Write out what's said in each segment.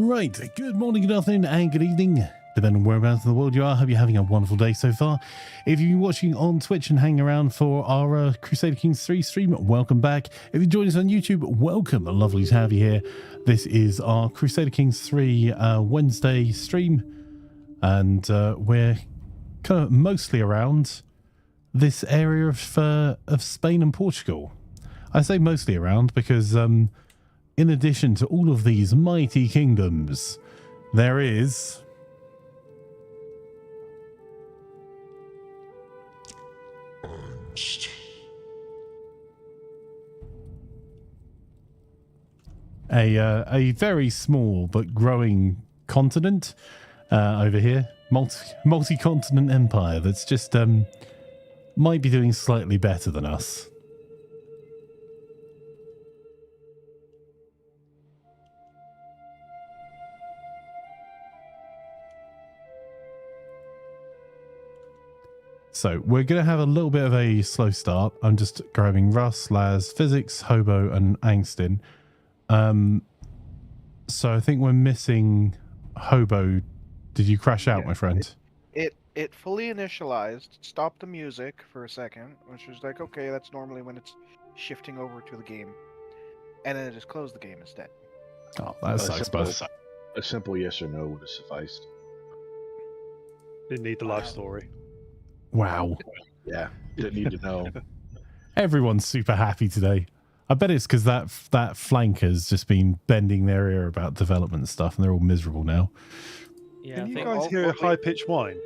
Right, good morning, good afternoon, and good evening, depending on whereabouts in the world you are. Hope you're having a wonderful day so far. If you've been watching on Twitch and hanging around for our Crusader Kings III stream, welcome back. If you joined us on YouTube, welcome. Lovely to have you here. This is our Crusader Kings III Wednesday stream, and we're kind of mostly around this area of Spain and Portugal. I say mostly around because in addition to all of these mighty kingdoms, there is a very small but growing continent over here, multi-continent empire that's just might be doing slightly better than us. So we're going to have a little bit of a slow start. I'm just grabbing Russ, Laz, Fyzikz, Hobo, and Angston. So I think we're missing Hobo. Did you crash out, my friend? It fully initialized, stopped the music for a second, which was like, okay, that's normally when it's shifting over to the game. And then it just closed the game instead. Oh, that sucks, bud. A simple yes or no would have sufficed. Didn't need the life story. Wow. Yeah, didn't need to know. Everyone's super happy today. I bet it's because that flanker's just been bending their ear about development stuff, and they're all miserable now. Yeah, Can you guys hear a high-pitched whine?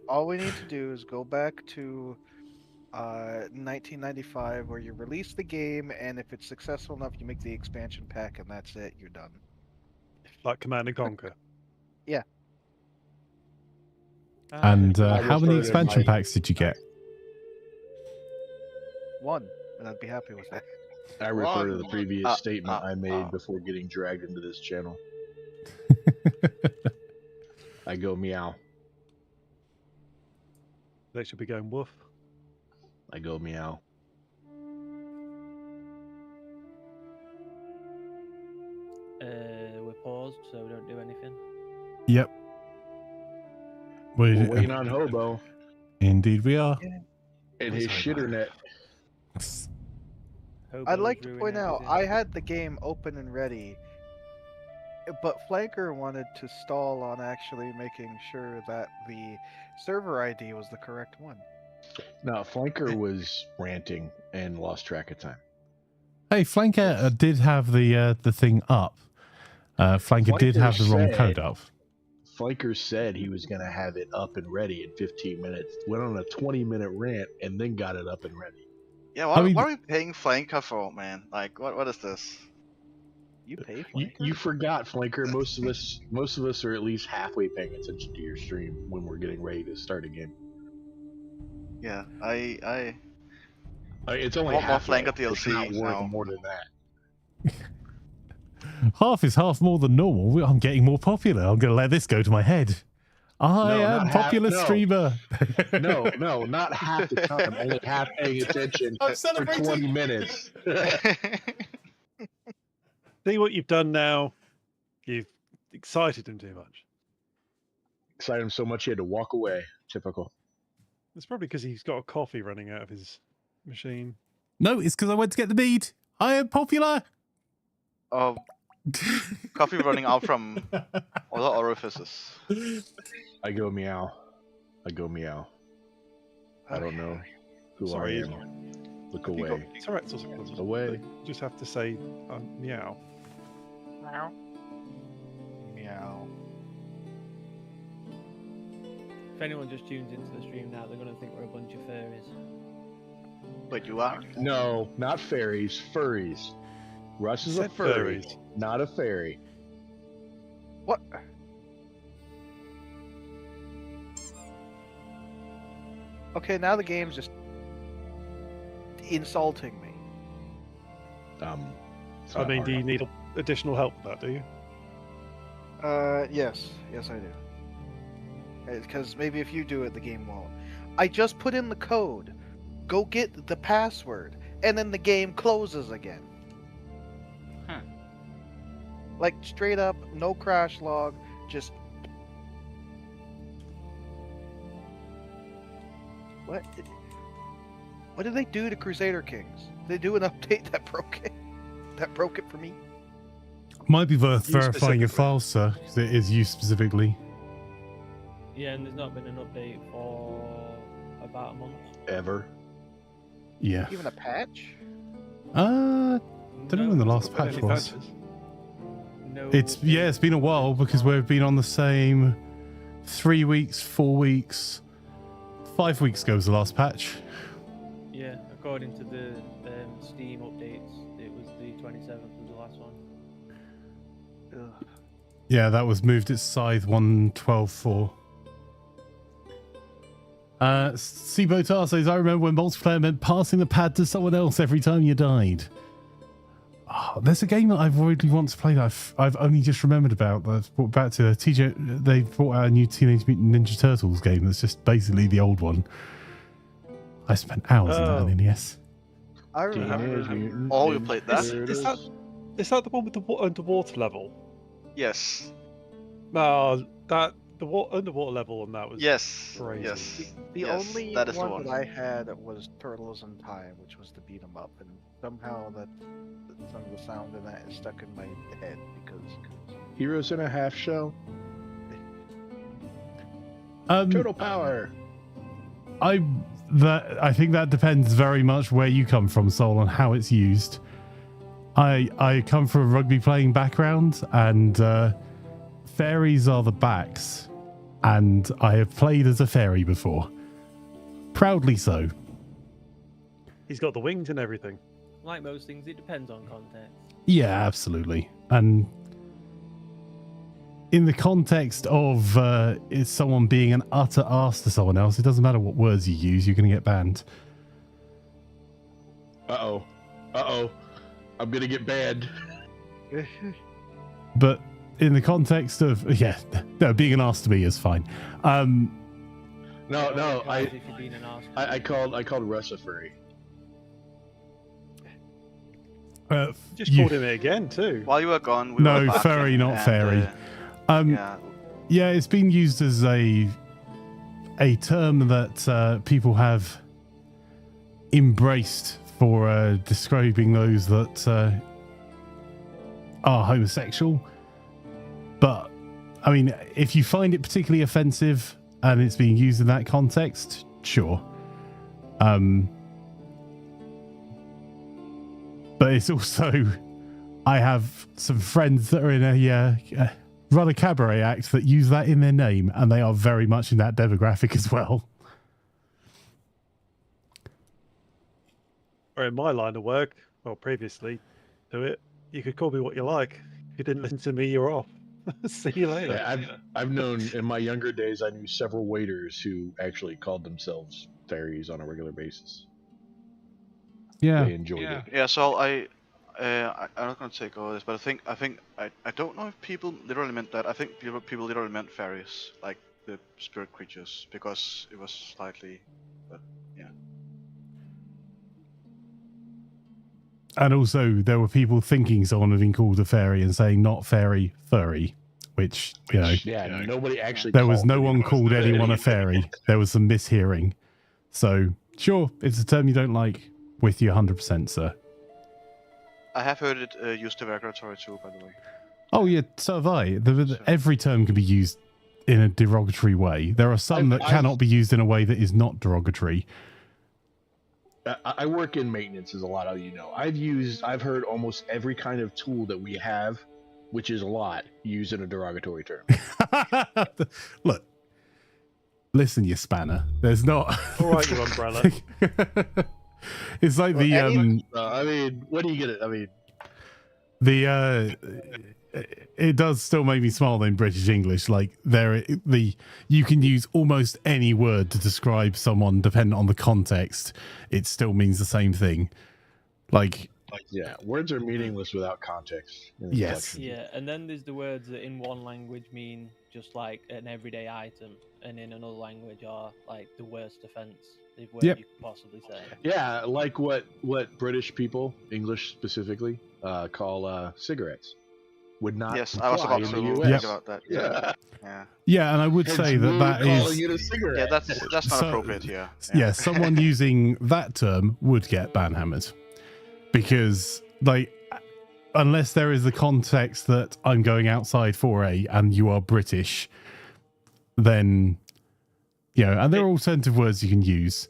All we need to do is go back to 1995, where you release the game, and if it's successful enough, you make the expansion pack, and that's it. You're done. Like Command and Conquer. Yeah. And how many expansion packs did you get? One, and I'd be happy with that. I refer to the previous statement I made before getting dragged into this channel. I go meow. They should be going woof. I go meow. We're paused, so we don't do anything. Yep. We're waiting on Hobo. Indeed we are. And his shitternet. I'd like to point out, I had the game open and ready, but Flanker wanted to stall on actually making sure that the server ID was the correct one. No, Flanker was ranting and lost track of time. Hey, Flanker did have the thing up. Flanker did have the wrong code up. Flanker said he was going to have it up and ready in 15 minutes. Went on a 20-minute rant and then got it up and ready. Yeah, what are we paying Flanker for, man? Like, what is this? You pay Flanker? You forgot, Flanker. Most of us are at least halfway paying attention to your stream when we're getting ready to start a game. Yeah, it's only want more half Flanker DLC it's not worth now. more than that. Half is half more than normal. I'm getting more popular. I'm going to let this go to my head. I am popular streamer. No, not half the time. Only half paying attention for 20 minutes. See what you've done now? You've excited him too much. Excited him so much he had to walk away. Typical. It's probably because he's got a coffee running out of his machine. No, it's because I went to get the mead. I am popular. Oh, coffee running out from other orifices. I go meow. I go meow. I don't know who I am. Look away. It's alright. It's also Away. You just have to say meow. Meow. Meow. If anyone just tunes into the stream now, they're going to think we're a bunch of furries. But you are? No, not fairies. Furries. Russ is a furry, not a fairy. What? Okay, now the game's just insulting me. I mean, do you need additional help with that, do you? Yes I do. Because maybe if you do it, the game won't. I just put in the code. Go get the password, and then the game closes again. Like straight up, no crash log, just. What? What did they do to Crusader Kings? Did they do an update that broke it? That broke it for me? Might be worth You verifying your specifically. files, sir, because it is you specifically. Yeah, and there's not been an update for about a month. Ever. Yeah. Even a patch? Don't know when the last Not been patch any was. patches. No It's update. been a while because we've been on the same 3 weeks, 4 weeks, 5 weeks ago was the last patch. Yeah, according to the Steam updates, it was the 27th was the last one. Ugh. Yeah, that was moved at Scythe 112.4. Sibotar says, I remember when multiplayer meant passing the pad to someone else every time you died. Oh, there's a game that I've already once played. I've only just remembered about. That's brought back to TJ. They brought out a new Teenage Mutant Ninja Turtles game that's just basically the old one. I spent hours in that on NES. I remember. Teenage Mutant Oh, you Ninja played that? Is that the one with the underwater level? Yes. No, that underwater level on that was Yes. crazy. Yes. The Yes, only that is the one one. that I had was Turtles in Time, which was to beat 'em up, and somehow some of the sound in that is stuck in my head because. Heroes in a Half Shell. Um, Turtle Power. I think that depends very much where you come from, Sol, and how it's used. I come from a rugby playing background, and fairies are the backs, and I have played as a fairy before. Proudly so. He's got the wings and everything. Like most things, it depends on context. Yeah, absolutely. And in the context of is someone being an utter arse to someone else, it doesn't matter what words you use, you're going to get banned. Uh-oh. Uh-oh. I'm gonna get banned. But in the context of, being an arse to me is fine. No, It only no, applies if you're being an arse. I called Russ a furry. Just called him it again too. While you were gone, we No, were back furry, in, not and, fairy. Yeah. Yeah, it's been used as a term that people have embraced for describing those that are homosexual. But, I mean, if you find it particularly offensive and it's being used in that context, sure. But it's also, I have some friends that are in a run a cabaret act that use that in their name, and they are very much in that demographic as well. Or in my line of work, well, previously to it, you could call me what you like. If you didn't listen to me, you're off. See you later. Yeah, I've known in my younger days, I knew several waiters who actually called themselves fairies on a regular basis. Yeah. They enjoyed it. Yeah. So I'm not gonna take all this, but I don't know if people literally meant that. I think people literally meant fairies, like the spirit creatures, because it was slightly. But yeah. And also, there were people thinking someone had been called a fairy and saying not fairy, furry, which, you know, Yeah, nobody actually. there was called no one anyone called a anyone a fairy. fairy. There was some mishearing. So, sure, it's a term you don't like. With you 100%, sir. I have heard it used derogatory too, by the way. Oh, yeah, so have I. Every term can be used in a derogatory way. There are some that cannot be used in a way that is not derogatory. I work in maintenance, as a lot of you know. I've heard almost every kind of tool that we have, which is a lot, used in a derogatory term. Look, listen, you spanner. There's not. All right, you umbrella. It's like the I mean, what do you get? I mean, it does still make me smile in British English. Like you can use almost any word to describe someone depending on the context. It still means the same thing. Like yeah, words are meaningless without context. Yes. Yeah, and then there's the words that in one language mean just like an everyday item, and in another language are like the worst offense word Yep. you could possibly say. Yeah, like what British people, English specifically, call cigarettes. would not. Yes, I was fly about in to the think US. about that. Yeah. Yeah. Yeah, and I would Hence say that me that calling is it a cigarette. Yeah, that's not So- appropriate here. yeah, someone using that term would get banhammered because, like, unless there is the context that I'm going outside for and you are British, then and there are alternative words you can use,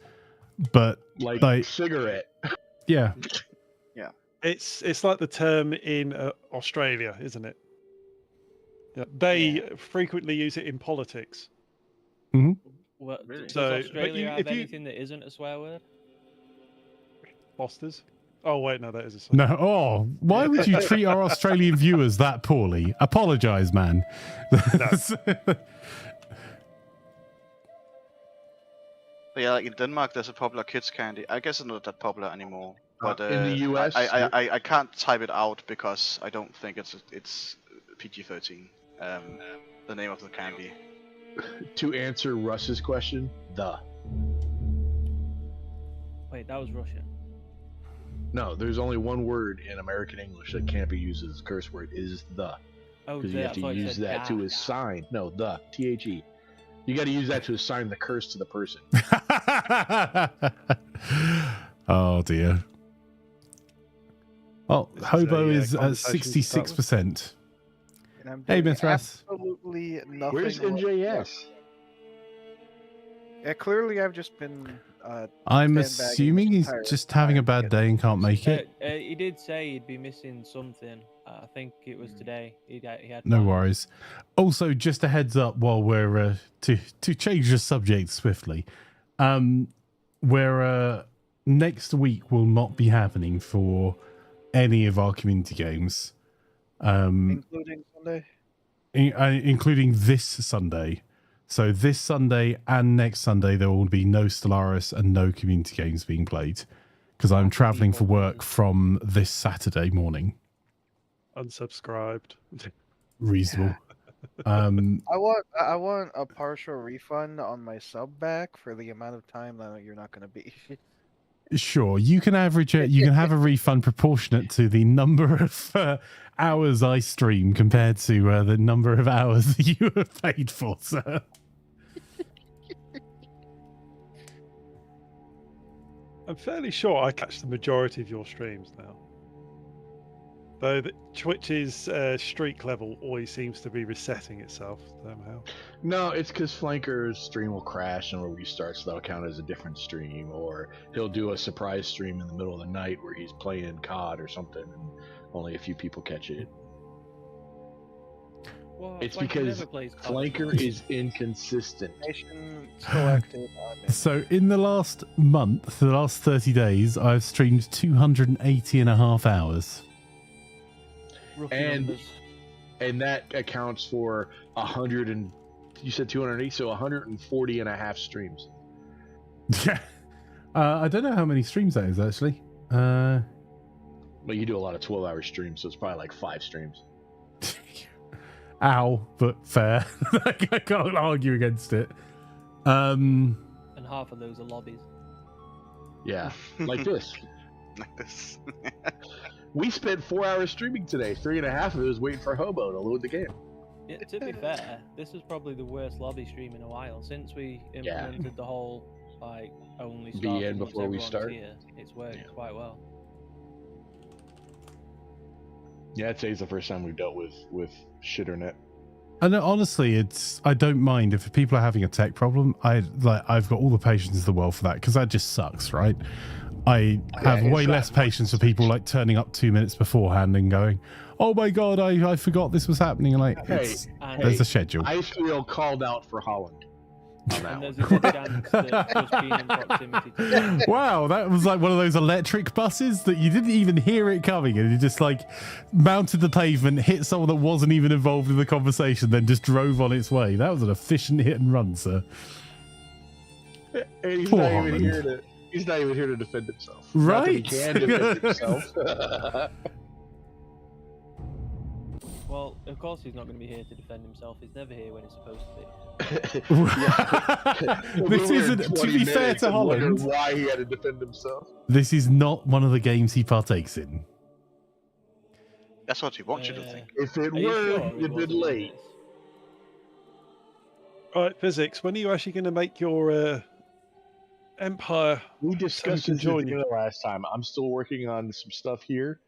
but like cigarette. yeah, It's like the term in Australia, isn't it? Yeah, they frequently use it in politics. Well, Really? does So, but Australia you- have if you- anything that isn't a swear word? Fosters. Oh wait, no, that is a song. no. Oh, why would you treat our Australian viewers that poorly? Apologise, man. But yeah, like in Denmark, there's a popular kids candy. I guess it's not that popular anymore. But In the US, I can't type it out because I don't think it's PG-13. The name of the candy. To answer Russ's question, Wait, that was Russian. no, there's only one word in American English that can't be used as a curse word is the. Oh, Because you have to use that to assign. No, THE. You got to use that to assign the curse to the person. Oh dear. Well, This is Hobo a, is at conversation to start with. 66%. And I'm Hey, doing Mithras. absolutely nothing. Where's NJS? Yeah, clearly I've just been. I'm sandbagging assuming this he's entire just having a time to bad get day and can't make it. He did say he'd be missing something. I think it was today. He had No plans. worries. Also, just a heads up while we're to change the subject swiftly. Where next week will not be happening for any of our community games, including Sunday. including this Sunday. So this Sunday and next Sunday there will be no Stellaris and no community games being played because I'm traveling for work from this Saturday morning. Unsubscribed. Reasonable. I want a partial refund on my sub back for the amount of time that you're not going to be. Sure, you can average it. You can have a refund proportionate to the number of hours I stream compared to the number of hours that you have paid for, sir. I'm fairly sure I catch the majority of your streams now. Though Twitch's streak level always seems to be resetting itself somehow. No, it's because Flanker's stream will crash and will restart, so that'll count as a different stream. Or he'll do a surprise stream in the middle of the night where he's playing COD or something, and only a few people catch it. Well, It's Flanker because never plays COD. Flanker is inconsistent. Nation selected. So in the last month, the last 30 days, I've streamed 280 and a half hours. Rookie and- numbers. And that accounts for 100 and you said 280, so 140 and a half streams. Yeah. I don't know how many streams that is, actually. Well, you do a lot of 12-hour streams, so it's probably like 5 streams. Ow, but fair. I can't argue against it. And half of those are lobbies. Yeah, like this. Like this. We spent 4 hours streaming today. 3.5 of it was waiting for Hobo to load the game. Yeah, to be fair, this is probably the worst lobby stream in a while since we implemented the whole like only Be starting in once before we everyone's start. Here. It's worked quite well. Yeah, I'd say it's the first time we've dealt with shitternet. And honestly, I don't mind if people are having a tech problem. I've got all the patience in the world for that because that just sucks, right? I have it's way not less patience for people like turning up 2 minutes beforehand and going, "Oh my god, I forgot this was happening." And like, Hey, And, there's a schedule. I feel called out for Holland on that and one. there's a good chance that just being in proximity to them. Wow, that was like one of those electric buses that you didn't even hear it coming, and you just like mounted the pavement, hit someone that wasn't even involved in the conversation, then just drove on its way. That was an efficient hit and run, sir. And he's Poor not even Holland. here to. He's not even here to defend himself. Not that he Right? can defend himself. Well, of course he's not going to be here to defend himself. He's never here when he's supposed to be. This isn't, to be fair to Holland, why he had to defend himself. this is not one of the games he partakes in. That's what he wants you to think. If it Are you were, sure it it'd been wasn't late. this? Right, Fyzikz, when are you actually going to make your empire? We so you discussed can this at join the you? last time. I'm still working on some stuff here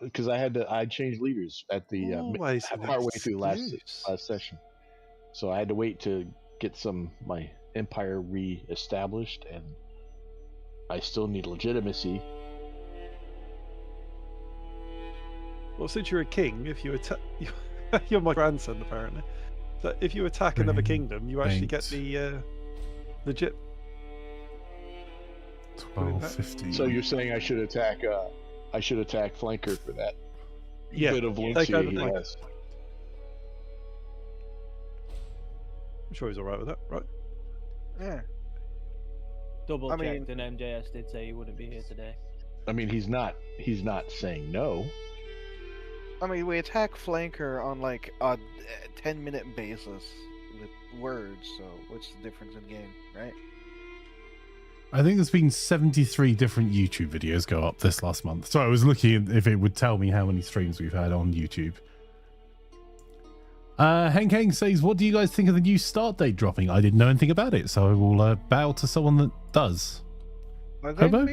because I changed leaders at the Always an partway through last excuse. session, so I had to wait to get my empire re-established, and I still need legitimacy. Well, since you're a king, if you attack, you're my grandson apparently. So if you attack another kingdom, you actually get the legit. 12, 15. So you're saying I should attack Flanker for that Yeah, bit of take Luncia over he Flanker. has. I'm sure he's all right with that, right? Yeah. Double I checked, mean- and MJS did say he wouldn't be here today. I mean, he's not saying no. I mean, we attack flanker on like a 10-minute basis with words. So what's the difference in game, right? I think there's been 73 different YouTube videos go up this last month. So I was looking at if it would tell me how many streams we've had on YouTube. Hank Hang says, what do you guys think of the new start date dropping? I didn't know anything about it, so I will bow to someone that does. Are they Hobo?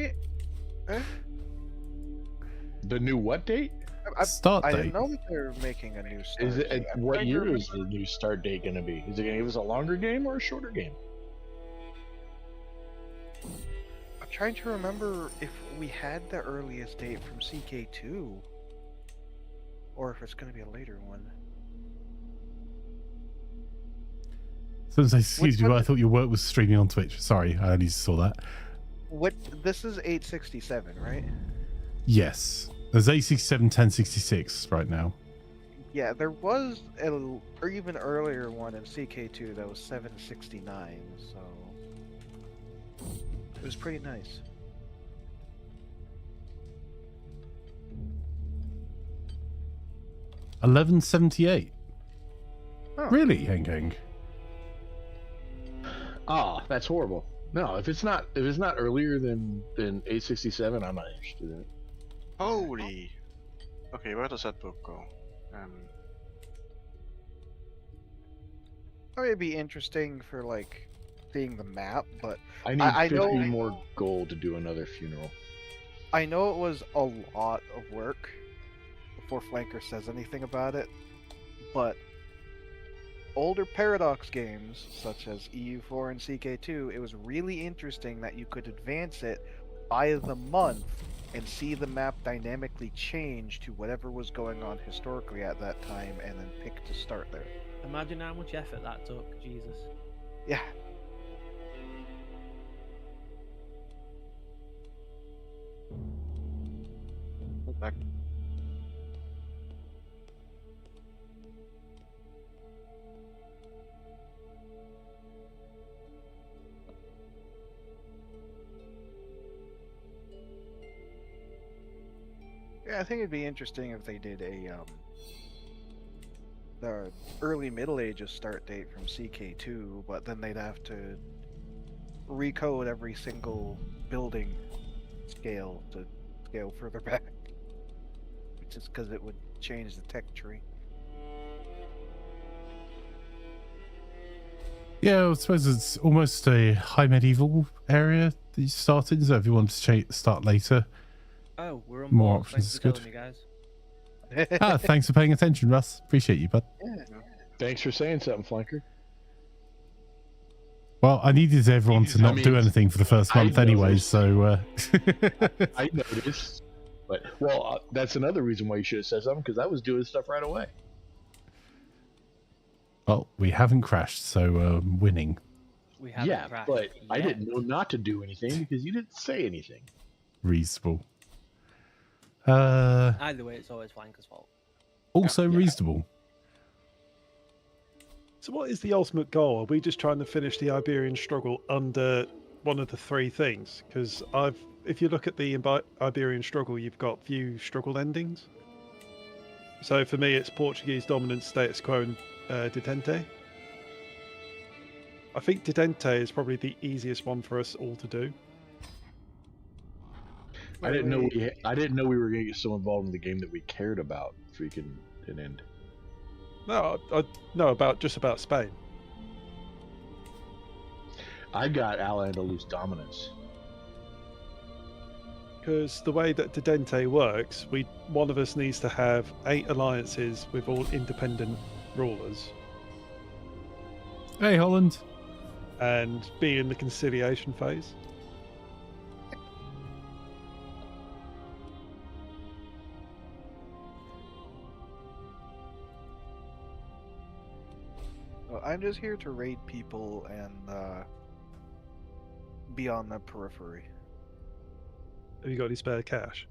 The new what date? Start I date. didn't know that they were making a new start. Is it date. I'm what trying to year remember- is the new start date going to be? Is it going to give us a longer game or a shorter game? I'm trying to remember if we had the earliest date from CK2, or if it's going to be a later one. So excuse Which me, one but I is- thought your work was streaming on Twitch. Sorry, I only saw that. What? This is 867, right? Yes. There's 867, 1066 right now. Yeah, there was or even earlier one in CK2 that was 769, so it was pretty nice. $11.78. Oh. Really, Heng Heng? Ah, that's horrible. No, if it's not earlier than 867, I'm not interested in it. Holy. Okay, where does that book go? I mean, it'd be interesting for like seeing the map, but I need I 50 know- more gold to do another funeral. I know it was a lot of work before Flanker says anything about it, but older Paradox games, such as EU4 and CK2, it was really interesting that you could advance it by the month and see the map dynamically change to whatever was going on historically at that time and then pick to start there. Imagine how much effort that took, Jesus. Yeah. Back. Yeah, I think it'd be interesting if they did a the early Middle Ages start date from CK2, but then they'd have to recode every single building scale to scale further back, just because it would change the tech tree. Yeah, I suppose it's almost a high medieval area that you started, so if you want to start later. Oh, we're on More board. options Thanks is for good. telling me, guys. Thanks for paying attention, Russ. Appreciate you, bud. Thanks for saying something, Flanker. Well, I needed everyone to not do mean, anything for the first I month anyway, noticed. so... I noticed, but that's another reason why you should have said something, because I was doing stuff right away. Well, we haven't crashed, so winning. We haven't Yeah, crashed but I yet. didn't know not to do anything because you didn't say anything. Reasonable. Either way, it's always Flanker's fault. Also Yeah. reasonable. So, what is the ultimate goal? Are we just trying to finish the Iberian struggle under one of the three things? Because if you look at the Iberian struggle, you've got few struggle endings. So for me, it's Portuguese dominance, status quo, and detente. I think detente is probably the easiest one for us all to do. I didn't know I didn't know we were gonna get so involved in the game that we cared about freaking an end. No, I know just about Spain. I got Al-Andalus dominance. Because the way that Dedente works, one of us needs to have 8 alliances with all independent rulers Hey, Holland. and be in the conciliation phase. Well, I'm just here to raid people and be on the periphery. Have you got any spare cash?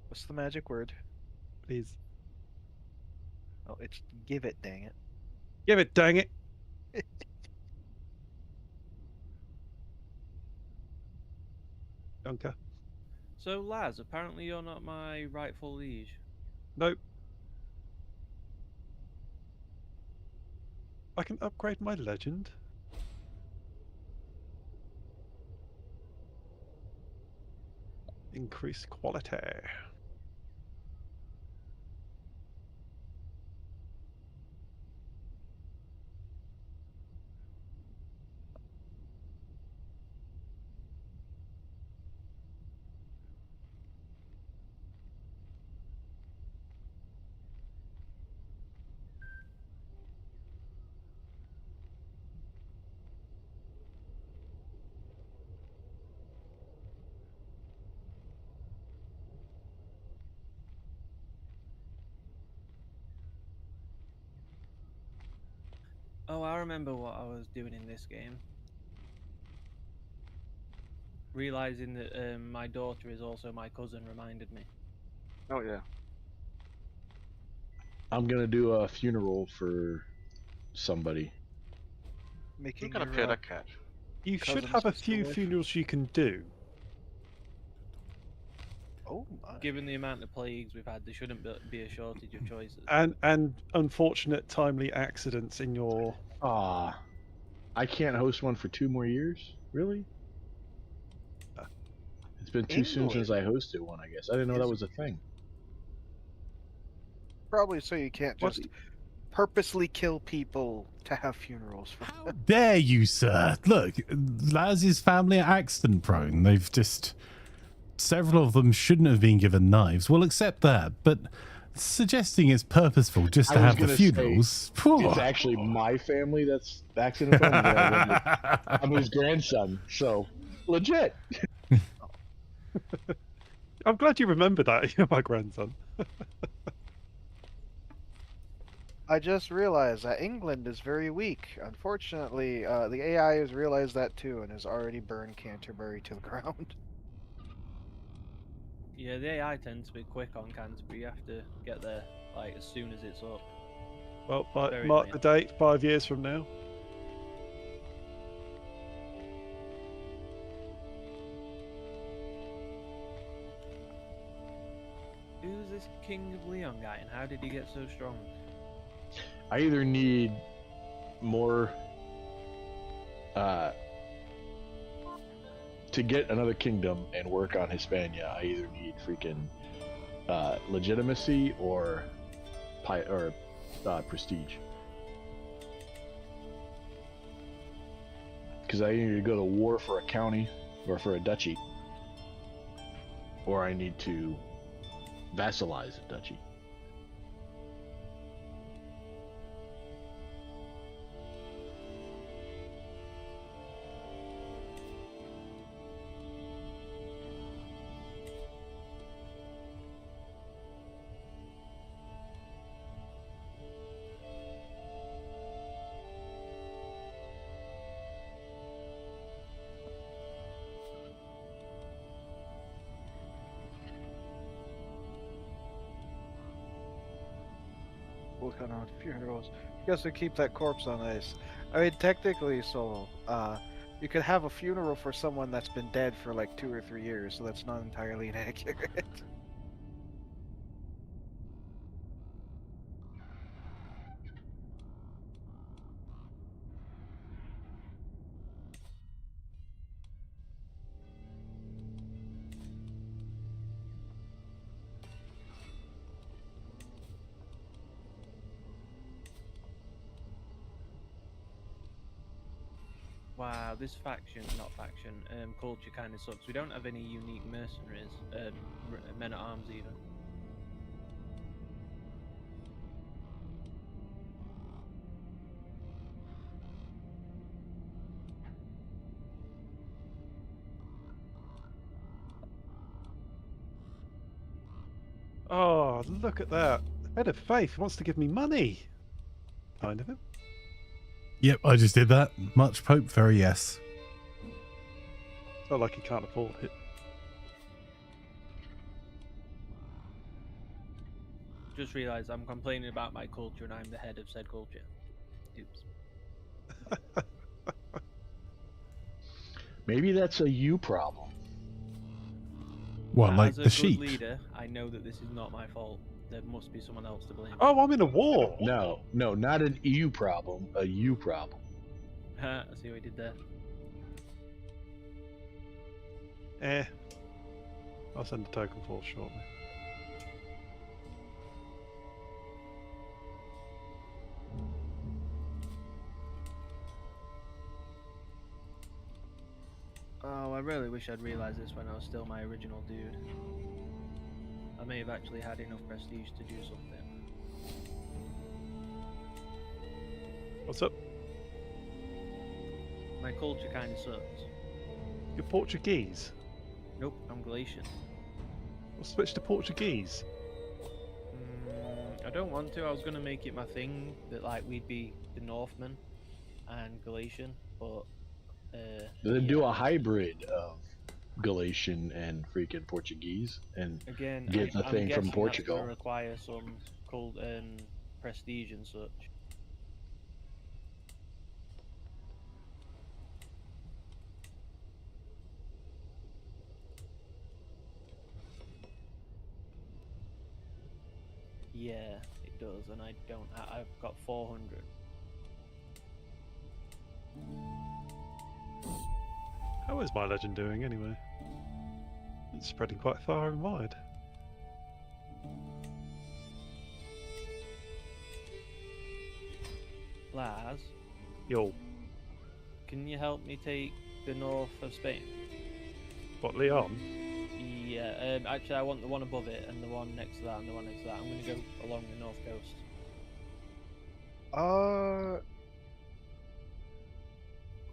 What's the magic word? Please. Oh, it's give it, dang it. Give it, dang it. Dunker. So, Laz, apparently you're not my rightful liege. Nope. I can upgrade my legend. Increase quality. Oh, I remember what I was doing in this game. Realizing that my daughter is also my cousin reminded me. Oh yeah. I'm gonna do a funeral for somebody. I'm Making gonna your, pay that cat. You should cousin's have a sister few wife? funerals you can do. Oh my. Given the amount of plagues we've had, there shouldn't be a shortage of choices. And unfortunate timely accidents in your... Ah, I can't host one for 2 more years? Really? It's been too soon since I hosted one, I guess. I didn't know that Is- was a thing. Probably so you can't What- just purposely kill people to have funerals for. How dare you, sir? Look, Laz's family are accident prone. They've just... Several of them shouldn't have been given knives. We'll accept that, but suggesting it's purposeful just to I was have the gonna say, funerals... It's actually my family that's accident prone. I'm his grandson, so legit. I'm glad you remember that. You're my grandson. I just realized that England is very weak. Unfortunately, the AI has realized that too and has already burned Canterbury to the ground. Yeah, the AI tends to be quick on Canterbury. You have to get there like as soon as it's up. Well, Very mark the annoying. date, 5 years from now. Who's this King of Leon guy, and how did he get so strong? I either need more to get another kingdom and work on Hispania. I either need freaking legitimacy or prestige. Because I either go to war for a county or for a duchy, or I need to vassalize a duchy. Working on funerals. Guess we keep that corpse on ice. I mean, technically, so you could have a funeral for someone that's been dead for like 2 or 3 years, so that's not entirely inaccurate. Wow, this culture kind of sucks. We don't have any unique mercenaries, men at arms even. Oh, look at that. Head of Faith wants to give me money. Kind of him. Yep, I just did that. Much Pope, very yes. It's not like he can't afford it. Just realised I'm complaining about my culture and I'm the head of said culture. Oops. Maybe that's a you problem. Well, like As a the good sheep. leader, I know that this is not my fault. There must be someone else to blame. Oh, I'm in a war. No, not an EU problem, a you problem. I see what he did there. I'll send a token force shortly. Oh, I really wish I'd realised this when I was still my original dude. I may have actually had enough prestige to do something. What's up? My culture kind of sucks. You're Portuguese. Nope, I'm Galatian. I'll switch to Portuguese. I don't want to. I was going to make it my thing that like we'd be the Northmen and Galatian, but Then do a hybrid of Galatian and freaking Portuguese, and again, get the I'm thing from guessing Portugal. That's gonna require some cult and prestige and such. Yeah, it does, and I don't. I've got 400. How is my legend doing anyway? It's spreading quite far and wide. Laz, Yo, can you help me take the north of Spain? what, Leon? Yeah, actually I want the one above it, and the one next to that, and the one next to that. I'm gonna go along the north coast.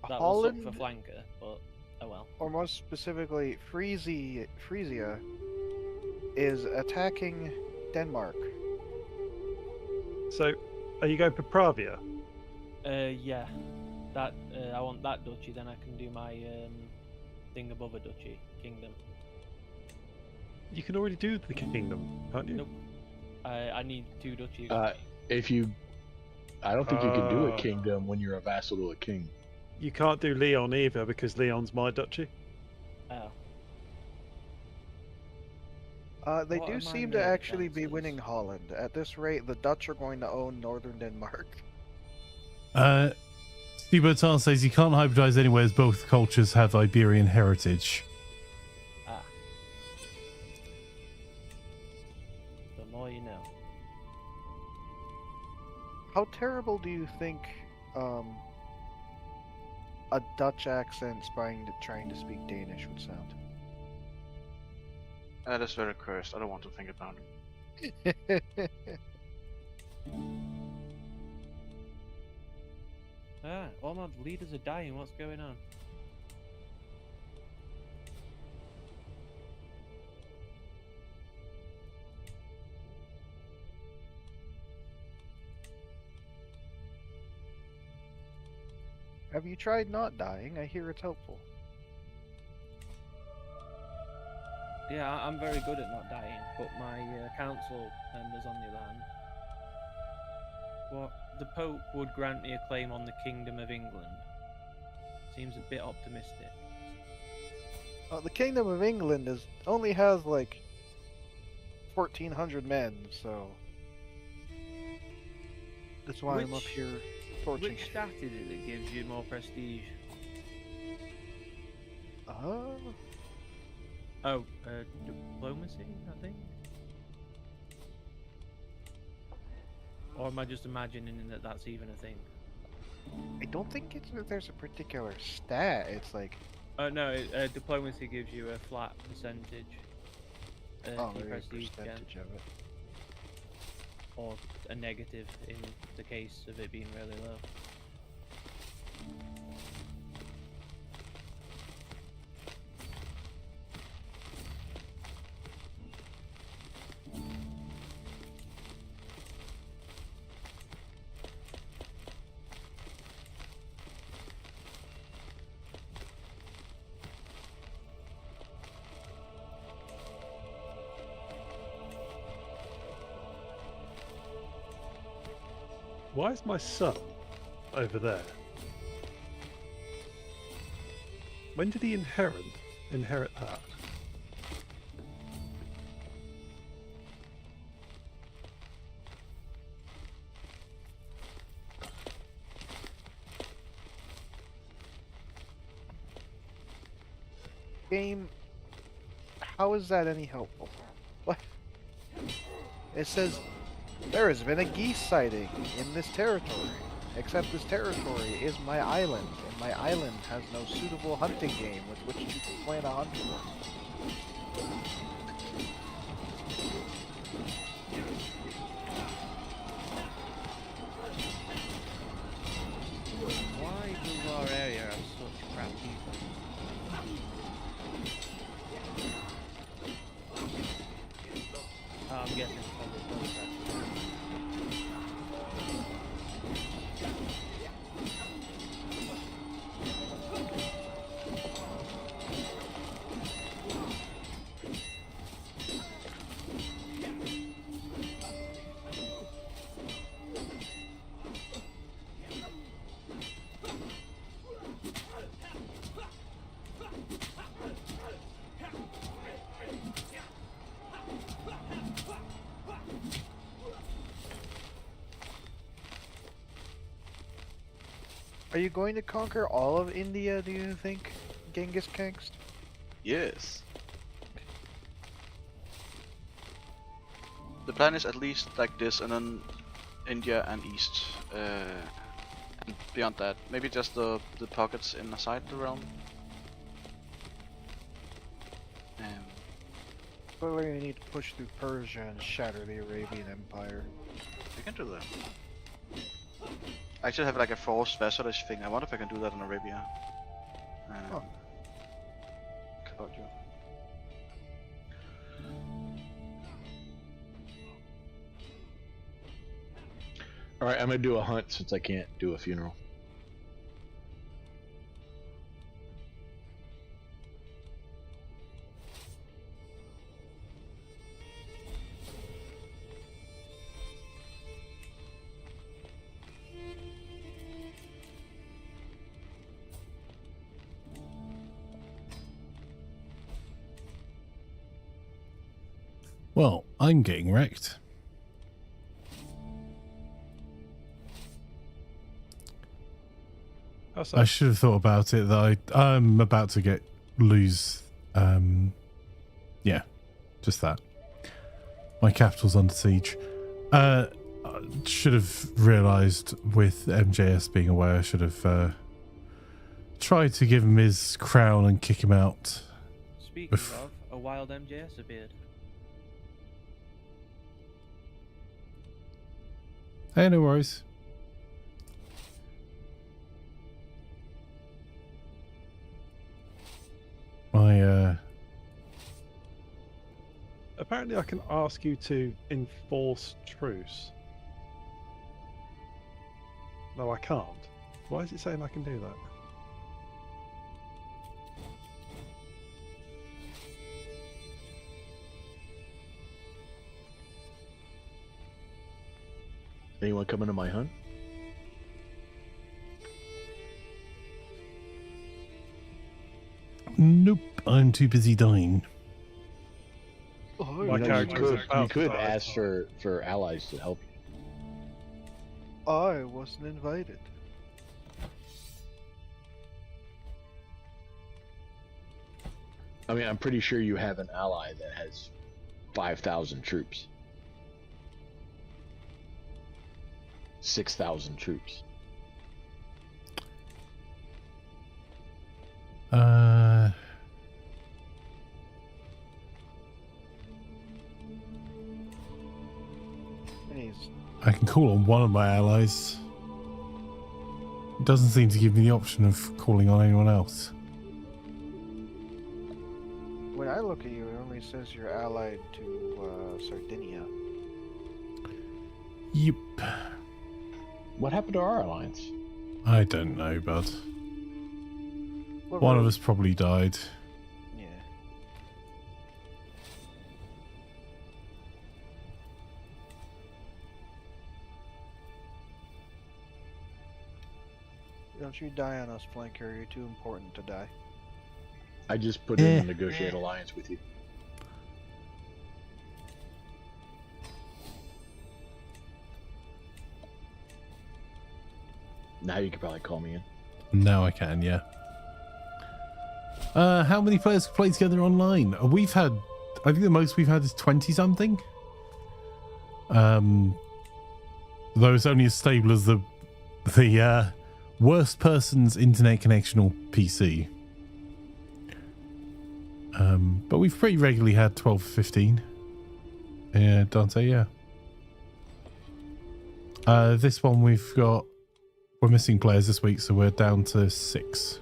That Holland, will suck for flanker, but oh well. or more specifically, Frisia is attacking Denmark. So, are you going for Pravia? Yeah, that I want that duchy. Then I can do my thing above a duchy, kingdom. You can already do the kingdom, can't you? Nope. I need 2 duchies. I don't think you can do a Oh. kingdom when you're a vassal to a king. You can't do Leon either because Leon's my duchy. Oh. They What do are my seem to murder actually be chances? winning Holland. At this rate, the Dutch are going to own northern Denmark. Steve Bertal says you can't hybridize anywhere as both cultures have Iberian heritage. Ah. The more you know. How terrible do you think a Dutch accent trying to speak Danish would sound? That is very cursed. I don't want to think about it. Ah, all my leaders are dying. What's going on? Have you tried not dying? I hear it's helpful. Yeah, I'm very good at not dying, but my council members, on the other hand, the Pope would grant me a claim on the Kingdom of England. Seems a bit optimistic. The Kingdom of England only has like 1,400 men, so that's why I'm up Which- here torching. Which stat is it that gives you more prestige? Oh, diplomacy, I think? Or am I just imagining that that's even a thing? I don't think there's a particular stat. It's like, No, diplomacy gives you a flat percentage. oh, If you maybe a press the gen, percentage of it. or a negative in the case of it being really low. Why is my son over there? When did he inherit that? Game, how is that any helpful? What? It says, there has been a geese sighting in this territory, except this territory is my island, and my island has no suitable hunting game with which you can plan a hunt for. Why does our area have such crap people? I'm guessing it's probably close. Are you going to conquer all of India, do you think, Genghis Kangst? Yes. The plan is at least like this, and then India and East. And beyond that, maybe just the pockets inside the realm. Clearly you need to push through Persia and shatter the Arabian Empire. We can do that. I actually have like a forced Lazarus thing. I wonder if I can do that in Arabia. Huh. Claudio. Alright, I'm gonna do a hunt since I can't do a funeral. Well, I'm getting wrecked. I should have thought about it. That I'm about to lose. Yeah, just that. My capital's under siege. I should have realised with MJS being away. I should have tried to give him his crown and kick him out. Speaking of, a wild MJS appeared. Hey, no worries. Apparently I can ask you to enforce truce. No, I can't. Why is it saying I can do that? Anyone coming to my hunt? Nope, I'm too busy dying. Oh, My character You could ask for allies to help you. I wasn't invited. I mean, I'm pretty sure you have an ally that has 5,000 troops. 6,000 troops. And he's I can call on one of my allies. It doesn't seem to give me the option of calling on anyone else. when I look at you, it only says you're allied to Sardinia. Yep. What happened to our alliance? I don't know, bud. What One of road? us probably died. Yeah. Don't you die on us, Flanker. You're too important to die. I just put in a negotiate alliance with you. Now you can probably call me in. Now I can, yeah. How many players play together online? We've had, I think the most we've had is 20 something. Though it's only as stable as the worst person's internet connection or PC. But we've pretty regularly had 12, 15. Yeah, Dante, yeah. This one we're missing players this week, so we're down to 6.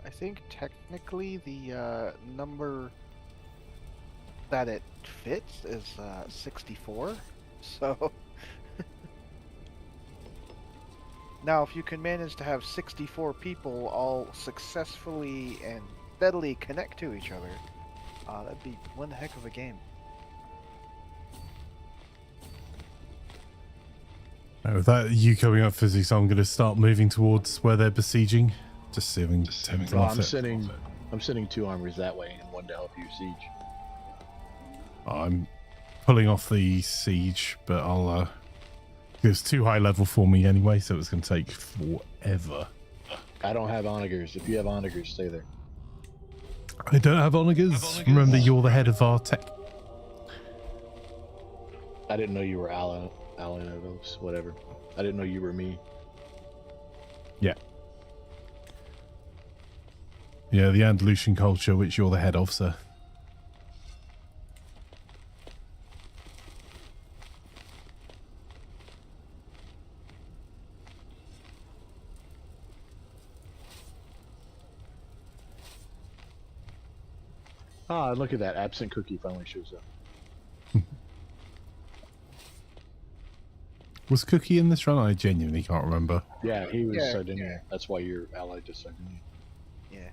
I think technically the number that it fits is 64. So now, if you can manage to have 64 people all successfully and steadily connect to each other, that'd be one heck of a game. With that you coming up, Fyzikz, I'm going to start moving towards where they're besieging. Just see if we can tempt them Well, off I'm it. sending 2 armies that way and 1 to help you siege. I'm pulling off the siege, but I'll it's too high level for me anyway, so it's going to take forever. I don't have onagers. If you have onagers, stay there. I don't have onagers. Remember, you're the head of our tech. I didn't know you were Alan of those, whatever. I didn't know you were me. Yeah. Yeah, the Andalusian culture, which you're the head of, sir. Ah, look at that. Absent Cookie finally shows up. Was Cookie in this run? I genuinely can't remember. Yeah, he was Yeah, Sardinia. That's why you're allied to Sardinia. Yeah.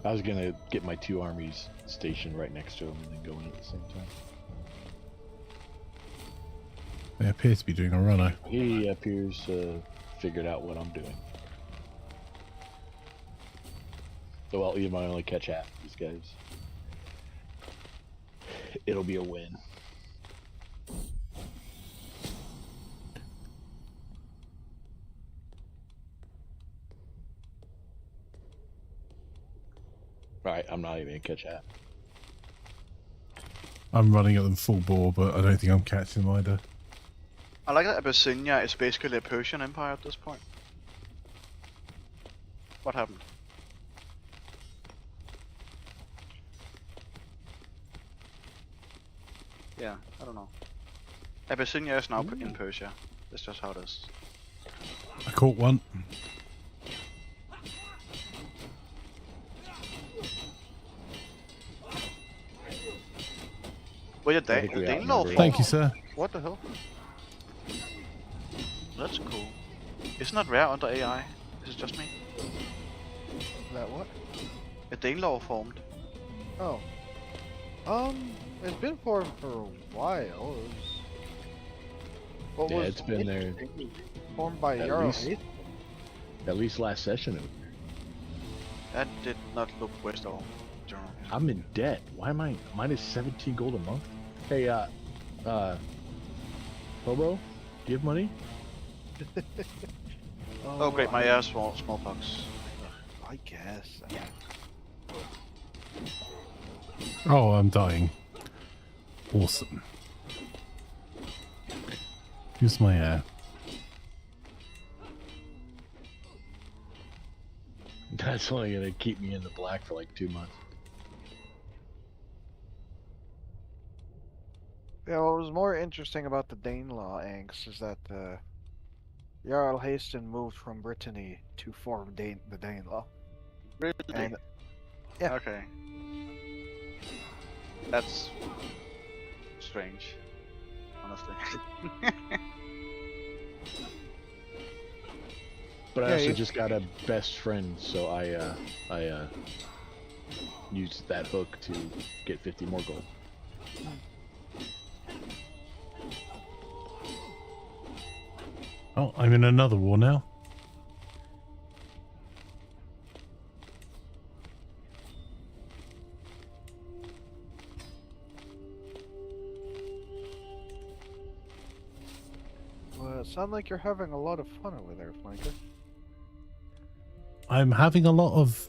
I was gonna get my 2 armies stationed right next to him and then go in at the same time. They appear to be doing a runner. He appears figured out what I'm doing. So I'll even only catch half of these guys. It'll be a win. Alright, I'm not even gonna catch half. I'm running at them full bore, but I don't think I'm catching them either. I like that Abyssinia is basically a Persian empire at this point. What happened? Yeah, I don't know. Abyssinia is now in Persia. That's just how it is. I caught one. Wait, I think we they outnumber know. them. Thank you, sir. What the hell? That's cool. Isn't that rare under AI? Is it just me? That what? A Danelaw formed. Oh. It's been formed for a while. What Yeah, was it's been there formed by at Jarl least- Hayth? At least last session. That did not look worse at all. General. I'm in debt. Why am I minus 17 gold a month? Hey, Bobo, do you have money? Oh great, my smallpox. I guess. Oh, I'm dying. Awesome. Use my air. That's only gonna keep me in the black for like 2 months. Yeah, what was more interesting about the Danelaw angst is that Jarl Haston moved from Brittany to form the Danelaw. Really? And yeah. Okay. That's strange, honestly. But I Yeah, also you- just got a best friend, so I used that hook to get 50 more gold. Oh, I'm in another war now. Well, it sounds like you're having a lot of fun over there, Flanker. I'm having a lot of...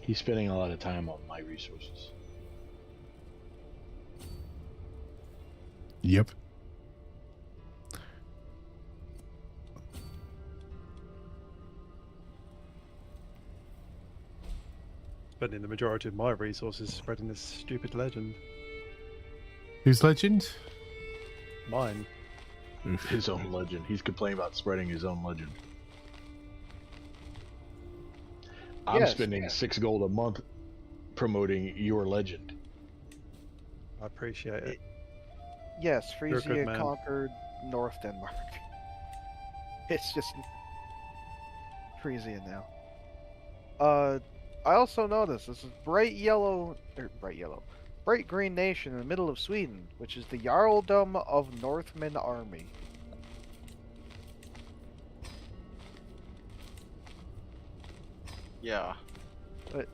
He's spending a lot of time on my resources. Yep. Spending the majority of my resources spreading this stupid legend. Who's legend? Mine. Oof. His own legend. He's complaining about spreading his own legend. I'm Yes, spending yes. 6 gold a month promoting your legend. I appreciate it. Yes, You're a good Frisia man. conquered North Denmark. It's just Frisia now. I also noticed this is bright green nation in the middle of Sweden, which is the Jarldom of Northman Army. Yeah. But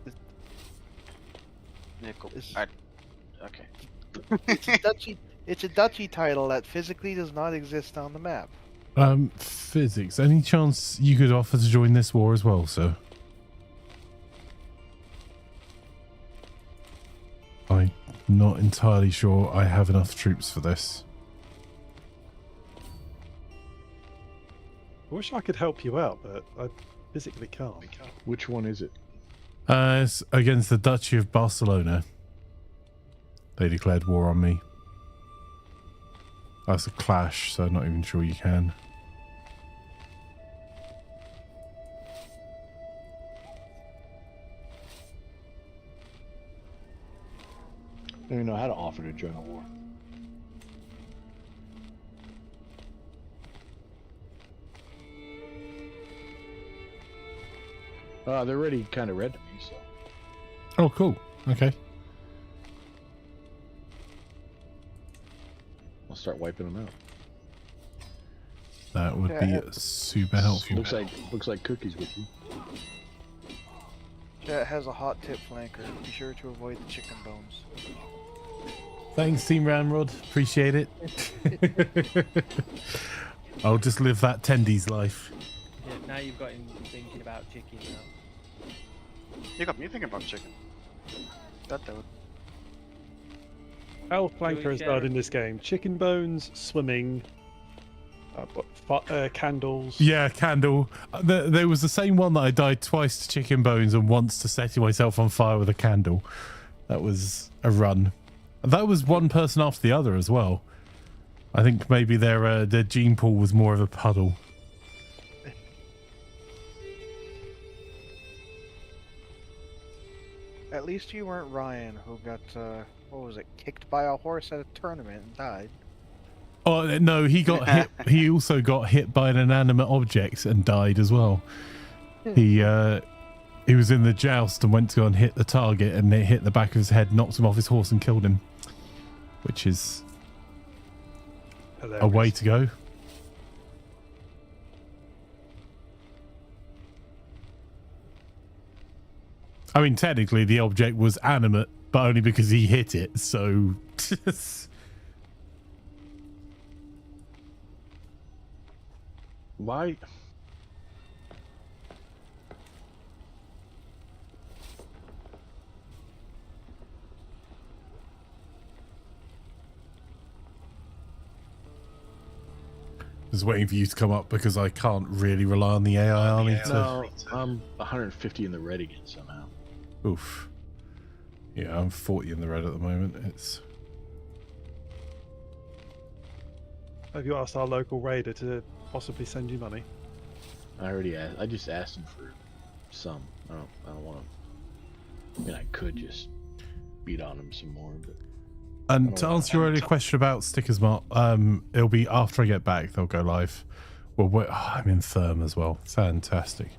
Nickel. Is- Okay. it's a duchy title that physically does not exist on the map. Fyzikz. Any chance you could offer to join this war as well, sir? I'm not entirely sure I have enough troops for this. I wish I could help you out, but I physically can't. Which one is it? It's against the Duchy of Barcelona. They declared war on me. That's a clash, so I'm not even sure you can. I don't even know how to offer to join a war. They're already kind of red to me, so. Oh, cool. Okay. I'll start wiping them out. That would be Yeah. super helpful. Looks like Cookie's with you. Chat has a hot tip, Flanker. Be sure to avoid the chicken bones. Thanks, Team Ramrod. Appreciate it. I'll just live that tendies life. Yeah, now you've got him thinking about chicken now. You got me thinking about chicken. That would. How Flanker has share died it? in this game? Chicken bones, swimming, candles. Yeah, candle. There was the same one that I died twice to chicken bones and once to setting myself on fire with a candle. That was a run. That was one person after the other as well. I think maybe their gene pool was more of a puddle. At least you weren't Ryan, who got, what was it, kicked by a horse at a tournament and died. Oh no, he got hit. He also got hit by an inanimate object and died as well. He was in the joust and went to go and hit the target, and it hit the back of his head, knocked him off his horse, and killed him. Which is a way to go. I mean, technically, the object was animate, but only because he hit it. So, why? Just waiting for you to come up because I can't really rely on the AI army to... No, I'm 150 in the red again somehow. Oof. Yeah, I'm 40 in the red at the moment. It's... Have you asked our local raider to possibly send you money? I already asked. I just asked him for some. I don't want to. I mean, I could just beat on him some more, but. And to answer your earlier question about stickers, Mark, it'll be after I get back. They'll go live. Well, I'm in Therm as well. Fantastic.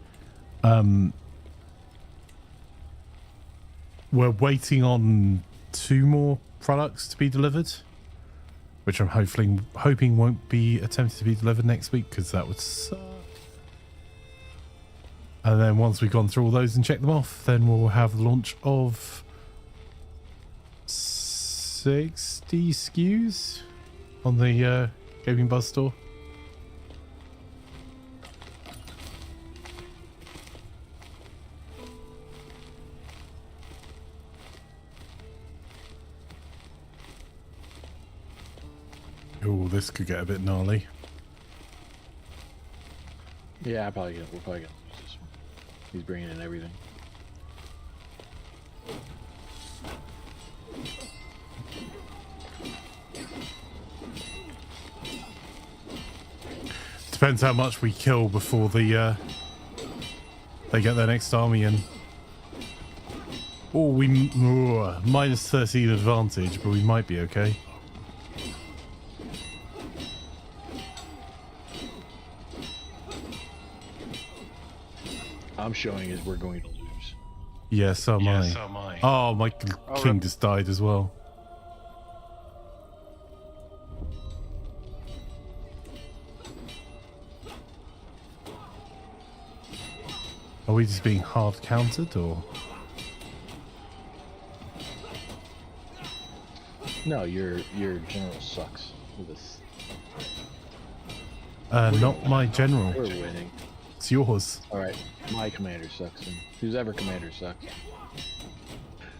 We're waiting on 2 more products to be delivered, which I'm hoping won't be attempted to be delivered next week because that would suck. And then once we've gone through all those and checked them off, then we'll have the launch of 60 SKUs on the Gaming.Buzz store. Oh, this could get a bit gnarly. Yeah, we're probably gonna lose this one. He's bringing in everything. Depends how much we kill before the they get their next army in. Oh, minus 13 advantage, but we might be okay. I'm showing is we're going to lose. Yeah, so am I. Oh, my king just died as well. Are we just being hard countered, or? No, your general sucks. With this. Not my general. We're winning. It's yours. Alright, my commander sucks, and whose ever commander sucks.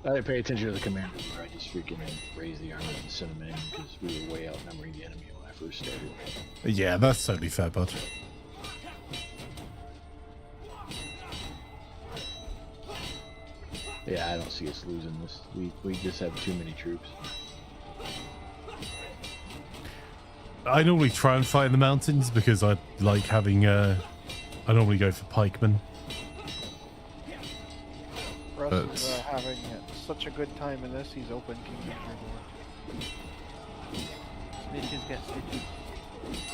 I didn't pay attention to the commander. I just freaking raised the army and sent him in because we were way outnumbering the enemy when I first started. Yeah, that's totally fair, bud. Yeah, I don't see us losing this. We just have too many troops. I normally try and fight in the mountains because I like having I normally go for pikemen. Russ is having such a good time in this, he's open Kingdom Reborn. Snitches get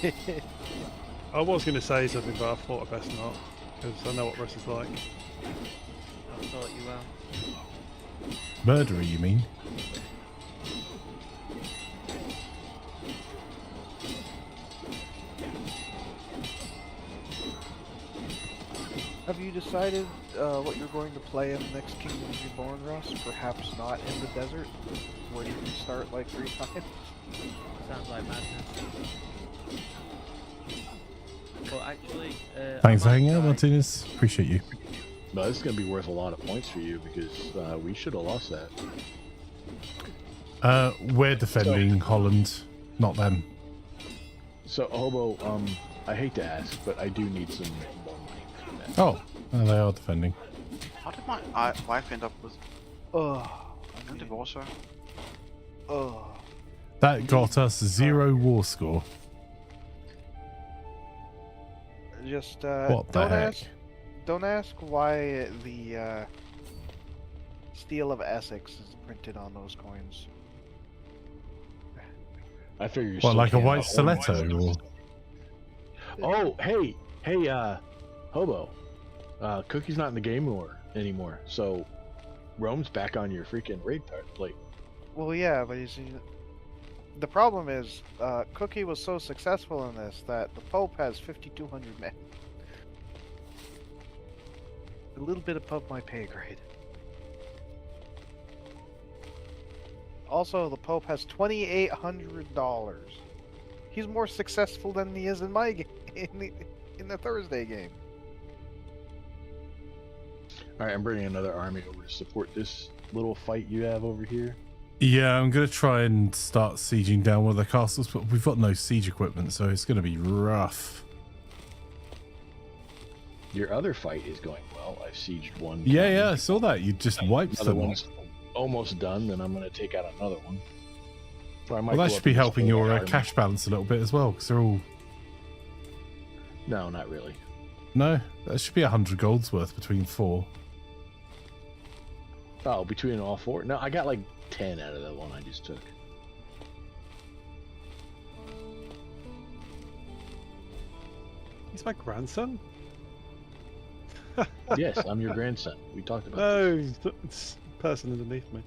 stitches. I was going to say something, but I thought I'd best not, because I know what Russ is like. I thought you were. Murderer, you mean? Have you decided what you're going to play in the next Kingdom Reborn, Russ? Perhaps not in the desert, where you can start like 3 times? Sounds like madness. But actually, Thanks for hanging out, Martinez. Appreciate you. No, this is going to be worth a lot of points for you because we should have lost that. We're defending Holland, not them. So, Hobo, I hate to ask, but I do need some more money for that. Oh, well, they are defending. How did my wife end up with a divorce her? That got us 0 war score. Just What the heck? Don't ask why the Steel of Essex is printed on those coins. I figure you're What, like a white stiletto? Or... Oh, hey, Hobo. Cookie's not in the game anymore, so Rome's back on your freaking raid plate. Well, yeah, but The problem is, Cookie was so successful in this that the Pope has 5,200 men. A little bit above my pay grade. Also, the Pope has $2,800. He's more successful than he is in my game, in the Thursday game. All right, I'm bringing another army over to support this little fight you have over here. Yeah, I'm going to try and start sieging down one of the castles, but we've got no siege equipment, so it's going to be rough. Your other fight is going well. I've sieged one. Yeah, I saw that. You just wiped Another them. one's almost done, then I'm going to take out another one. So I might Well, that go should up be and helping steal your their army. cash balance a little bit as well, because they're all... No, not really. No, that should be 100 gold's worth between 4. Oh, between all 4? No, I got like 10 out of the one I just took. He's my grandson? Yes, I'm your grandson. We talked about No, this. it's the person underneath me.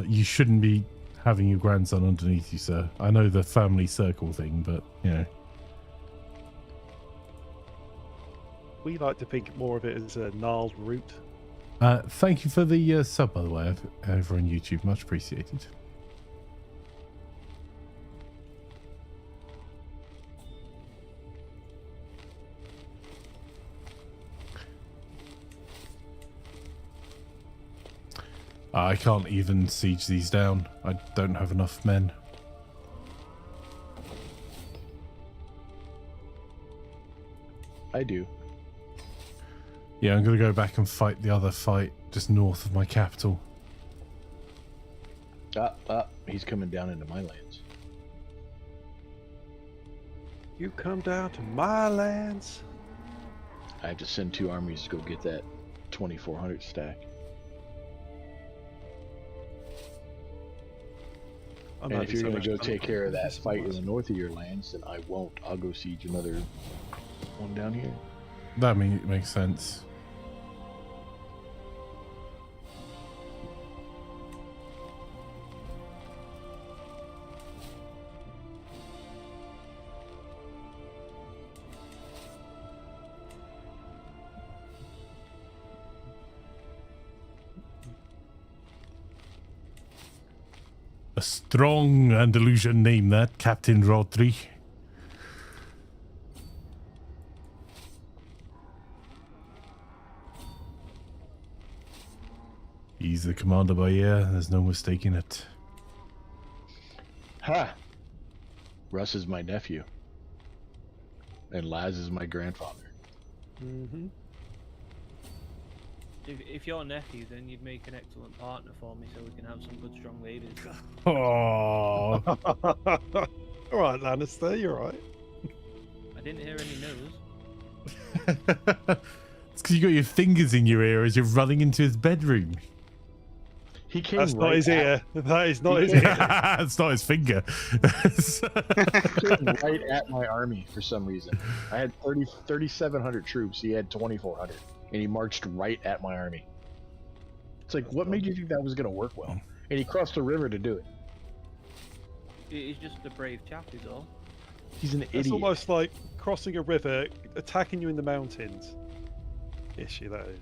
You shouldn't be having your grandson underneath you, sir. I know the family circle thing, but, you know. We like to think more of it as a gnarled root. Thank you for the sub, by the way, over on YouTube. Much appreciated. I can't even siege these down. I don't have enough men. I do. Yeah, I'm going to go back and fight the other fight just north of my capital. He's coming down into my lands. You come down to my lands. I have to send 2 armies to go get that 2,400 stack. I'm And not if you're so going to much go take care of that this fight in was. the north of your lands, then I won't. I'll go siege another one down here. That makes sense. A strong Andalusian name, that, Captain Rodri. He's the commander by ear. There's no mistaking it. Ha! Russ is my nephew. And Laz is my grandfather. Mm-hmm. If you're nephew, then you'd make an excellent partner for me, so we can have some good, strong ladies. Oh, All right, Lannister, you're right. I didn't hear any no's. it's because you got your fingers in your ear as you're running into his bedroom. He came That's not right his at, ear. That is not his Yeah. ear. It's not his finger. he came right at my army for some reason. I had 3,700 troops. He had 2,400. And he marched right at my army. It's like, what made you think that was going to work well? And he crossed the river to do it. He's just a brave chap, is all. He's an It's idiot. almost like crossing a river, attacking you in the mountains. Issue that is.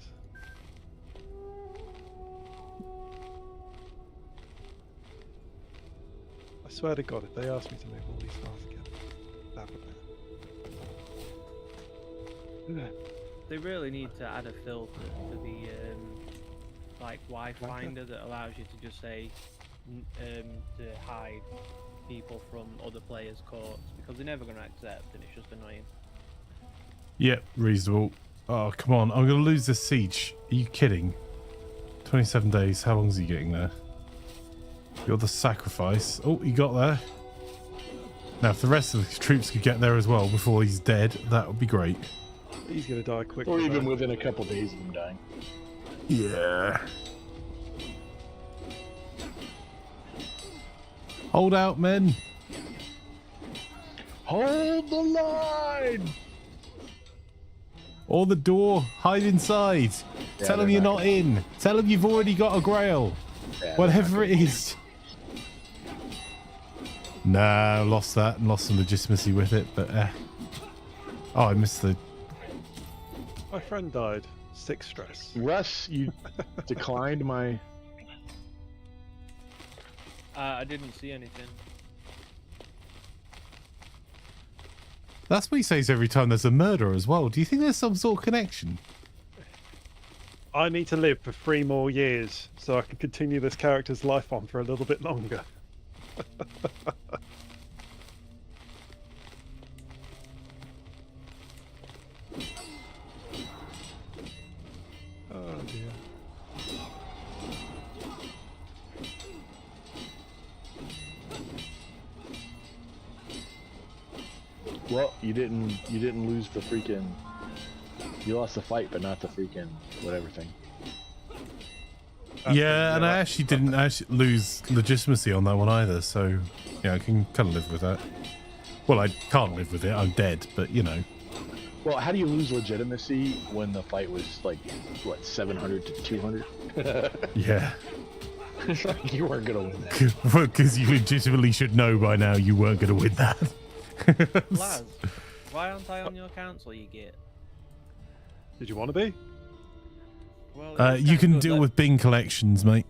I swear to God, if they ask me to move all these stars again, that would be. They really need to add a filter to the like Y-Finder that allows you to just say to hide people from other players' courts, because they're never going to accept, and it's just annoying. Yep, reasonable. Oh, come on. I'm going to lose this siege. Are you kidding? 27 days. How long is he getting there? You're the sacrifice. Oh, he got there. Now, if the rest of the troops could get there as well before he's dead, that would be great. He's going to die quickly. Or even though. within a couple days of him dying. Yeah. Hold out, men. Hold the line! Or the door. Hide inside. Yeah, Tell him they're you're not not in. Tell him you've already got a grail. Yeah, Whatever it is. Nah, lost that and lost some legitimacy with it, but oh, I missed the... My friend died. 6 stress. Russ, you declined my... I didn't see anything. That's what he says every time there's a murder as well. Do you think there's some sort of connection? I need to live for 3 more years so I can continue this character's life on for a little bit longer. Oh dear. Well, you didn't lose the freaking... You lost the fight, but not the freaking whatever thing. Yeah, and I actually didn't lose legitimacy on that one either, so yeah, I can kind of live with that. Well, I can't live with it. I'm dead, but you know. Well, how do you lose legitimacy when the fight was like, what, 700 to 200? Yeah. It's like you weren't gonna win that. Because you legitimately should know by now you weren't going to win that. Laz, why aren't I on your council, you git? Did you want to be? Well, it's you kinda can good. deal with bin collections, mate.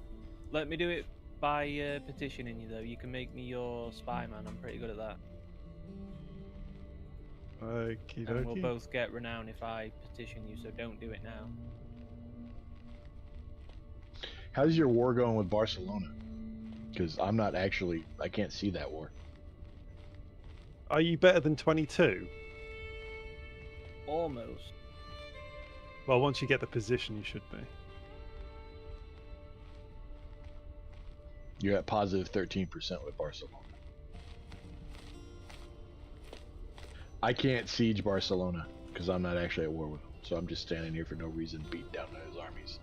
Let me do it by petitioning you, though. You can make me your spy man. I'm pretty good at that. Okie And we'll dokie. both get renown if I petition you, so don't do it now. How's your war going with Barcelona? Because I'm not actually... I can't see that war. Are you better than 22? Almost. Well, once you get the position, you should be. You're at positive 13% with Barcelona. I can't siege Barcelona because I'm not actually at war with him. So I'm just standing here for no reason, beating down his armies.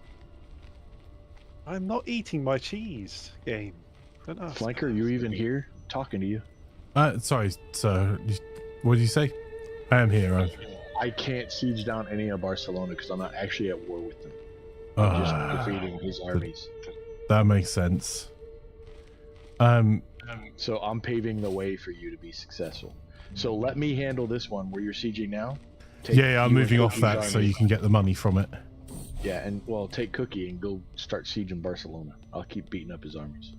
I'm not eating my cheese, game. Don't ask. Flanker, are you even here? I'm talking to you. Sorry, sir. What did you say? I am here. I can't siege down any of Barcelona because I'm not actually at war with them. I'm just defeating his armies. That makes sense. So I'm paving the way for you to be successful. So let me handle this one where you're sieging now. Yeah, I'm moving off that so you can get the money from it. Yeah, and well, take Cookie and go start sieging Barcelona. I'll keep beating up his armies.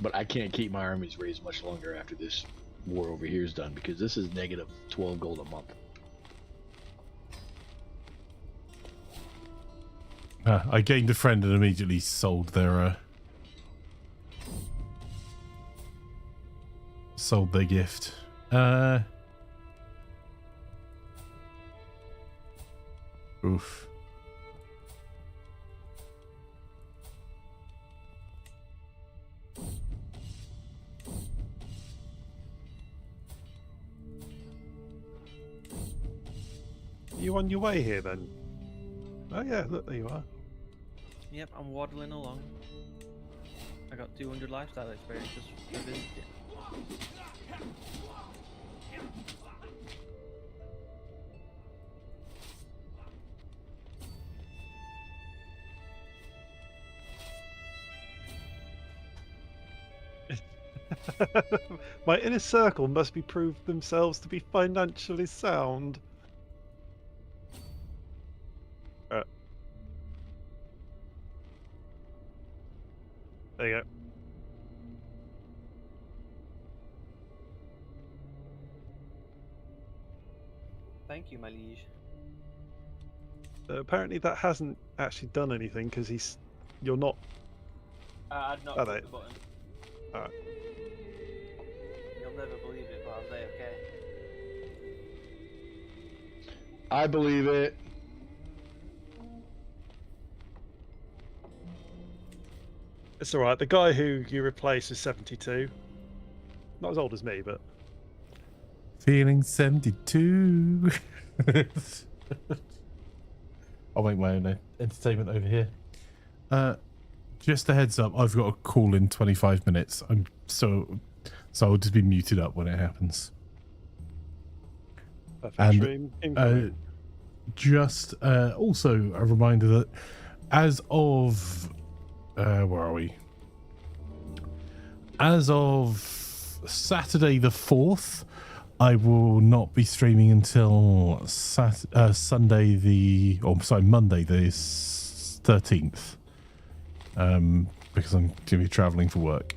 But I can't keep my armies raised much longer after this war over here is done because this is negative 12 gold a month. I gained a friend and immediately sold their gift. Oof. Are you on your way here then? Oh yeah, look, there you are. Yep, I'm waddling along. I got 200 lifestyle experience just for visiting. My inner circle must be proved themselves to be financially sound. There you go. Thank you, my liege. Apparently that hasn't actually done anything because you're not. I'd not Oh, click they- the button. Alright. You'll never believe it, but I was okay. I believe it. It's alright. The guy who you replace is 72. Not as old as me, but Feeling 72. I'll make my own entertainment over here. Just a heads up, I've got a call in 25 minutes. So I'll just be muted up when it happens. perfect And, stream. Incoming. Just also a reminder that as of where are we? as of Saturday the 4th, I will not be streaming until Monday the 13th, because I'm going to be traveling for work.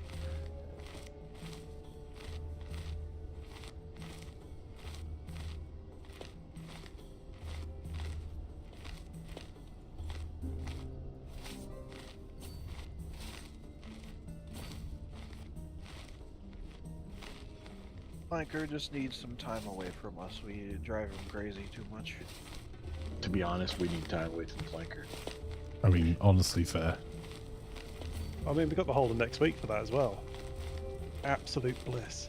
Flanker just needs some time away from us. We drive him crazy too much. To be honest, we need time away from Flanker. I mean, honestly, fair. I mean, we got the whole of next week for that as well. Absolute bliss.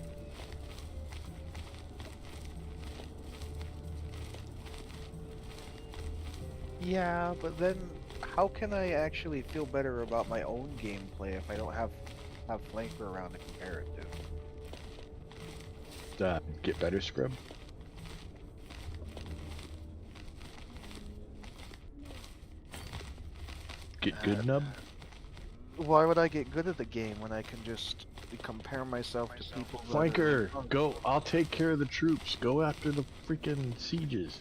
Yeah, but then how can I actually feel better about my own gameplay if I don't have Flanker around to compare it to? Get better, Scrub. Get good, Nub. Why would I get good at the game when I can just compare myself to people? that are- Flanker, go. I'll take care of the troops. Go after the freaking sieges.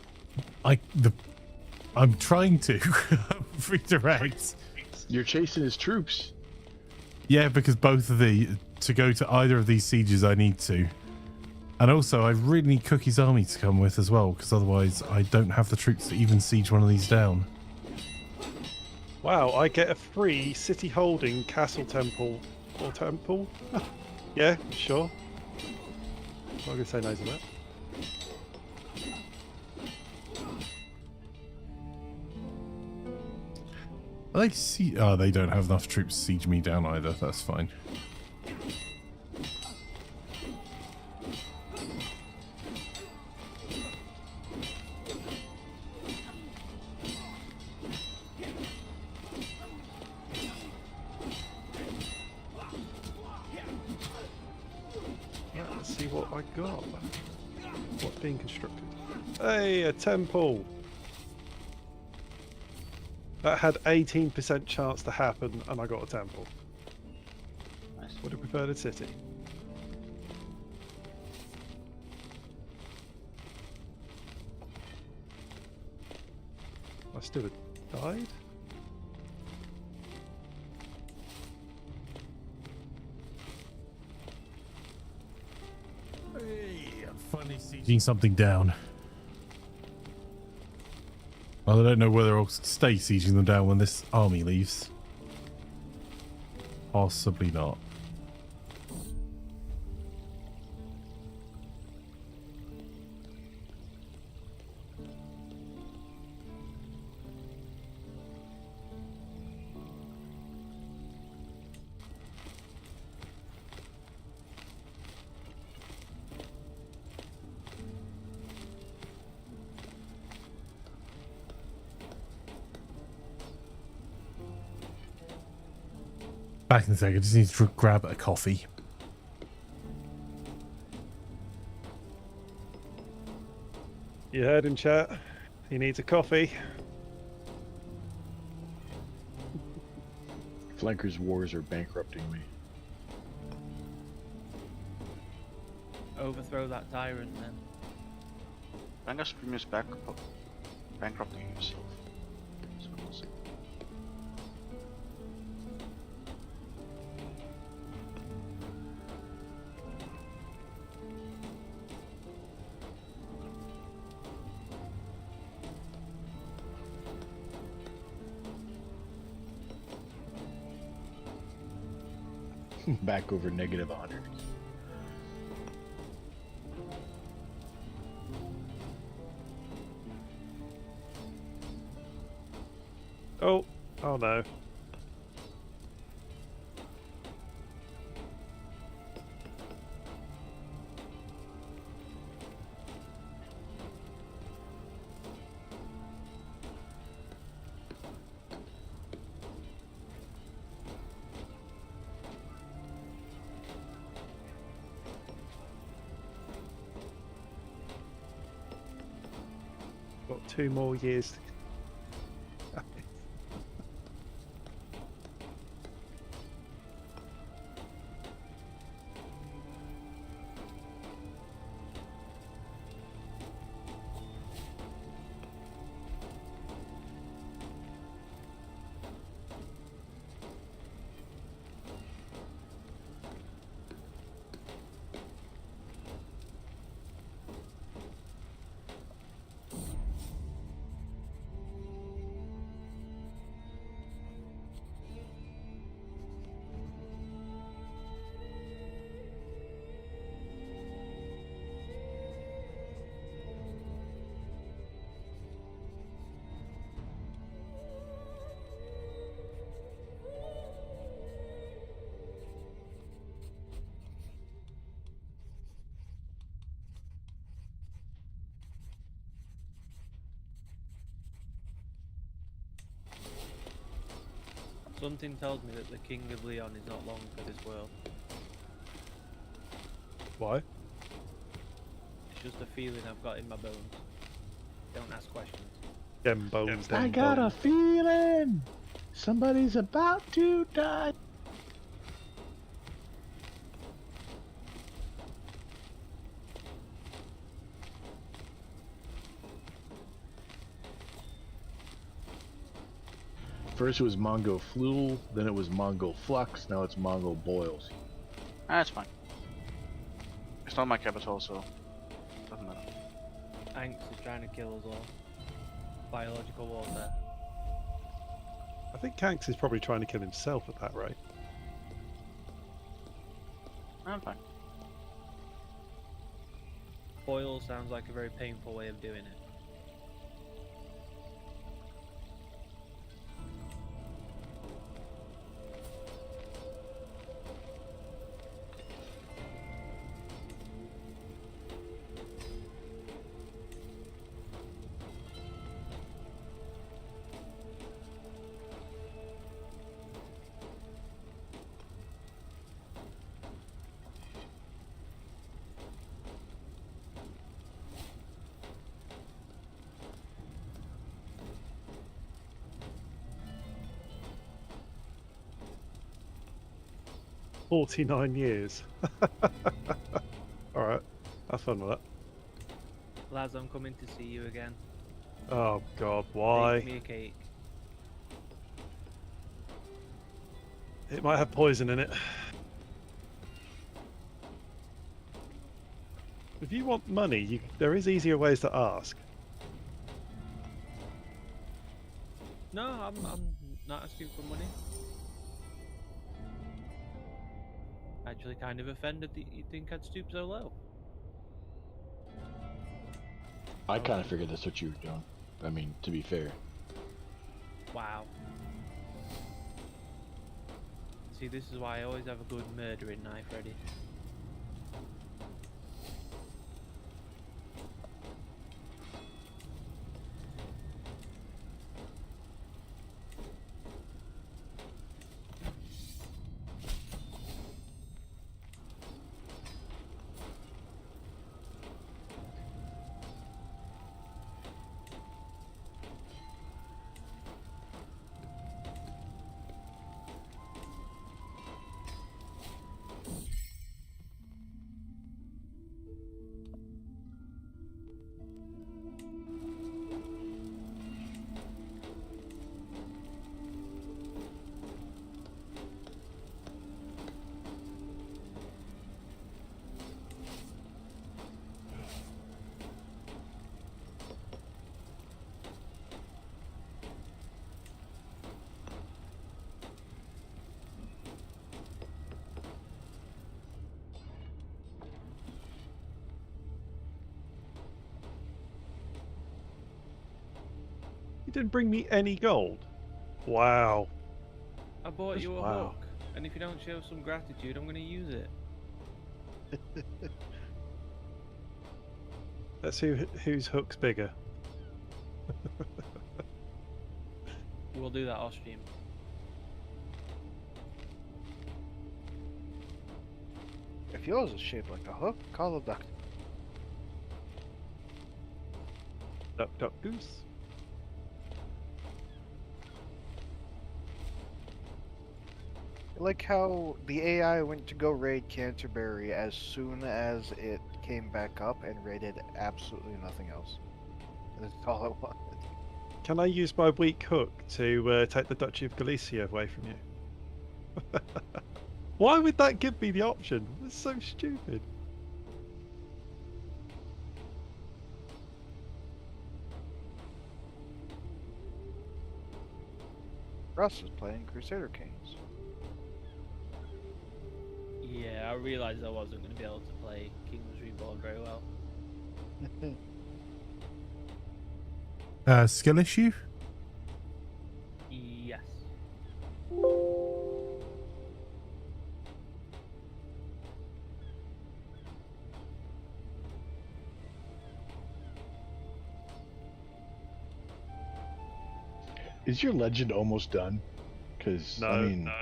I'm trying to redirect. You're chasing his troops. Yeah, because to go to either of these sieges, I need to. And also, I really need Cookie's army to come with as well, because otherwise I don't have the troops to even siege one of these down. Wow, I get a free city holding castle temple or temple? Yeah, sure. I'm not gonna say no to that. They don't have enough troops to siege me down either. That's fine. Let's see what I got. What's being constructed? Hey, a temple! That had 18% chance to happen, and I got a temple. Nice. Would have preferred a city. I still have died? Hey, I'm finally sieging something down. Well, I don't know whether I'll stay sieging them down when this army leaves. Possibly not. Back in a second, I just need to grab a coffee. You heard him, chat. He needs a coffee. Flanker's wars are bankrupting me. Overthrow that tyrant then. Flanker's stream is bankrupting himself. So we'll see. Back over -100. Oh no. Got 2 more years. Something tells me that the King of Leon is not long for this world. Why? It's just a feeling I've got in my bones. Don't ask questions. Them bones, them I got a bones. feeling somebody's about to die. First it was Mongo Fluel, then it was Mongo Flux, now it's Mongo Boils. That's fine. It's not my capital, so doesn't matter. Angst is trying to kill us all. Biological warfare. I think Kanks is probably trying to kill himself at that rate. I'm fine. Boil sounds like a very painful way of doing it. $49 years. Alright, have fun with that. Laz, I'm coming to see you again. Oh god, why? Bake me a cake. It might have poison in it. If you want money, there is easier ways to ask. No, I'm not asking for money. Actually kind of offended that you think I'd stoop so low. I kind of figured that's what you were doing. I mean, to be fair. Wow. See, this is why I always have a good murdering knife ready. You didn't bring me any gold. Wow. I bought you a Wow. hook, and if you don't show some gratitude, I'm going to use it. Let's see whose hook's bigger. We'll do that off stream. If yours is shaped like a hook, call it duck. Duck, duck, goose. I like how the AI went to go raid Canterbury as soon as it came back up and raided absolutely nothing else. That's all it wanted. Can I use my weak hook to take the Duchy of Galicia away from you? Why would that give me the option? That's so stupid. Russ is playing Crusader Kings. Yeah, I realised I wasn't going to be able to play King's Reborn very well. Skill issue? Yes. Is your legend almost done? Because No, I mean,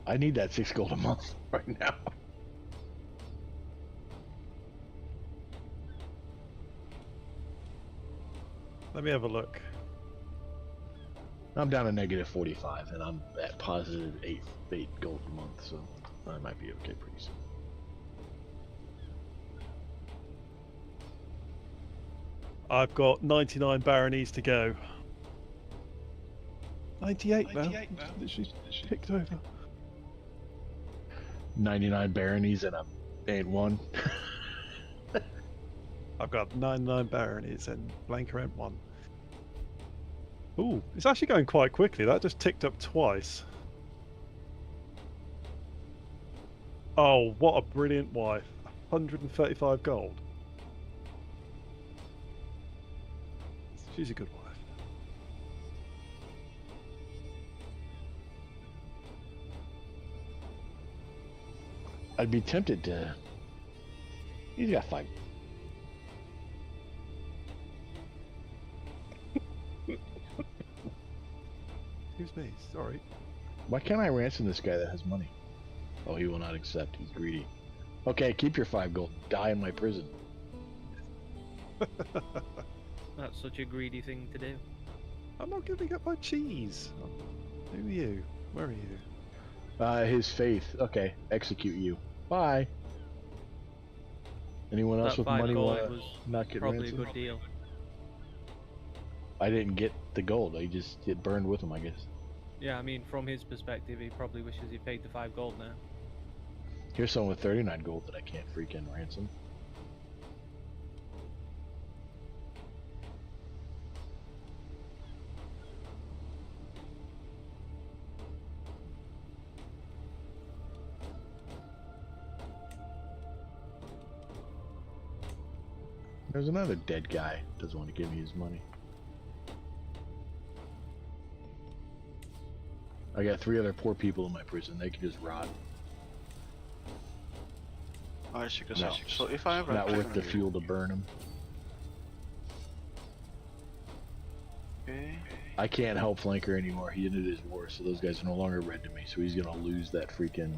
I need that 6 gold a month right now. Let me have a look. I'm down to negative 45, and I'm at positive 8 gold a month, so I might be okay pretty soon. I've got 99 baronies to go. 98 now. Literally picked over. 99 baronies, and I'm paying 1. I've got 99 baronies and Flanker and 1. Ooh, it's actually going quite quickly. That just ticked up twice. Oh, what a brilliant wife. 135 gold. She's a good wife. I'd be tempted to. He's got 5. Excuse me, sorry. Why can't I ransom this guy that has money? Oh, he will not accept. He's greedy. Okay, keep your 5 gold. Die in my prison. That's such a greedy thing to do. I'm not giving up my cheese. Who are you? Where are you? His faith. Okay, execute you. Bye. Anyone else That with 5 money gold want to was not get probably a ransomed? good deal. I didn't get the gold. I just it burned with him, I guess. Yeah, I mean, from his perspective, he probably wishes he paid the 5 gold now. Here's someone with 39 gold that I can't freaking ransom. There's another dead guy. Doesn't want to give me his money. I got 3 other poor people in my prison. They can just rot. I check this No. out. So if I Not worth the fuel to burn them. Okay. I can't help Flanker anymore. He ended his war, so those guys are no longer red to me. So he's gonna lose that freaking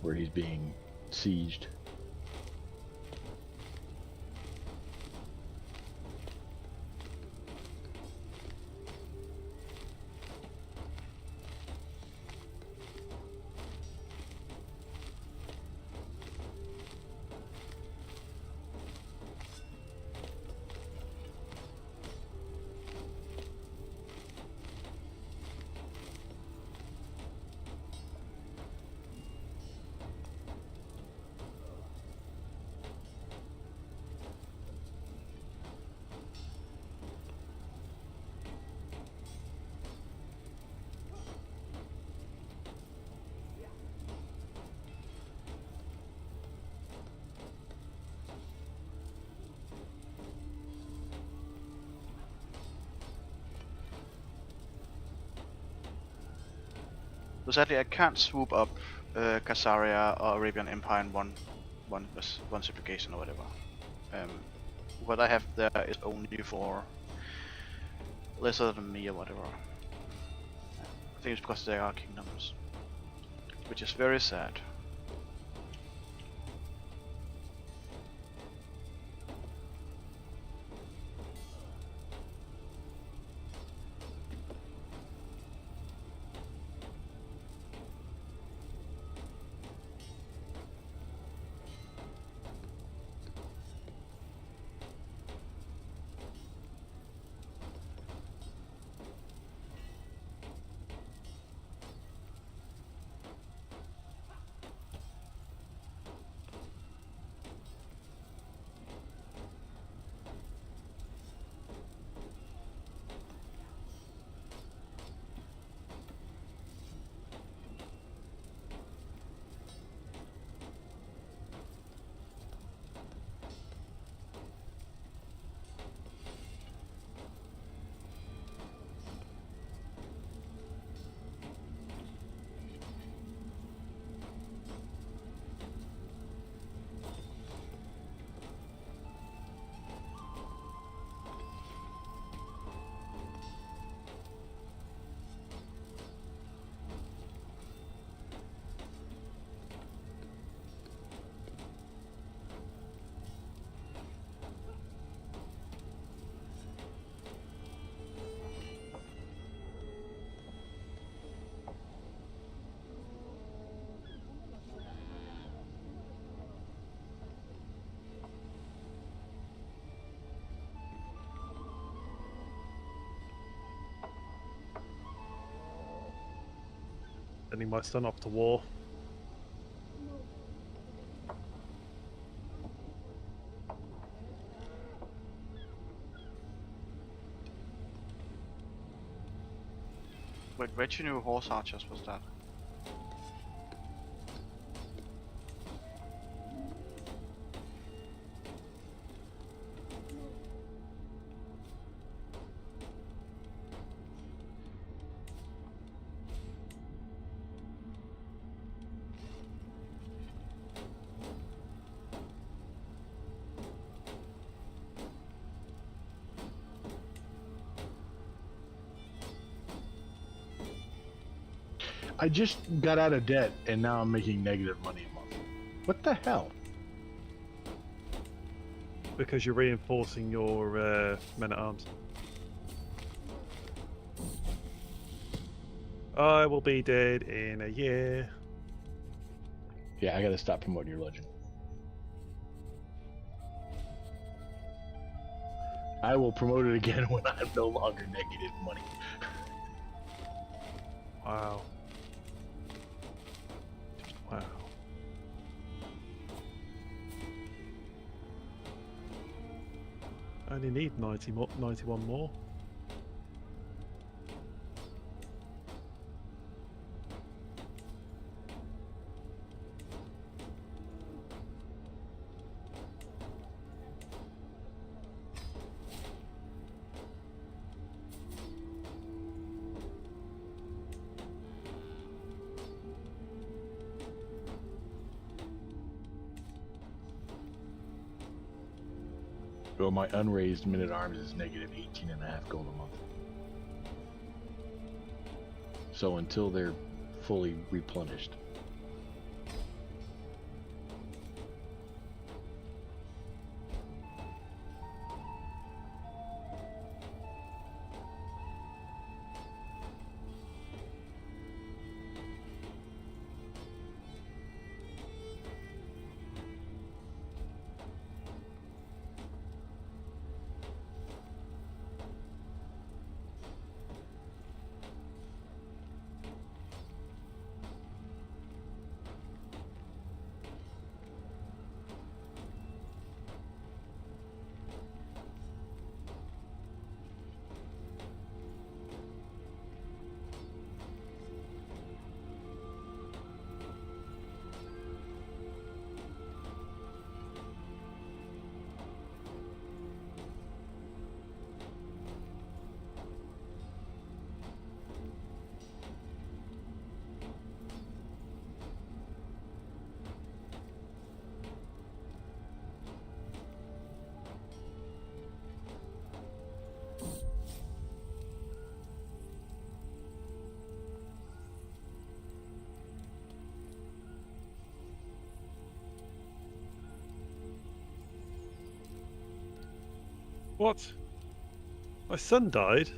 where he's being sieged. So sadly, I can't swoop up Khazaria or Arabian Empire in one supplication or whatever. What I have there is only for lesser than me or whatever. I think it's because they are kingdoms, which is very sad. Sending my son off to war. Wait, which new horse archers was that? I just got out of debt and now I'm making negative money a month. What the hell? Because you're reinforcing your men at arms. I will be dead in a year. Yeah, I gotta stop promoting your legend. I will promote it again when I'm no longer negative money. Wow. Wow. I only need 91 more. Well, my unraised men at arms is negative 18.5 gold a month. So until they're fully replenished. What? My son died?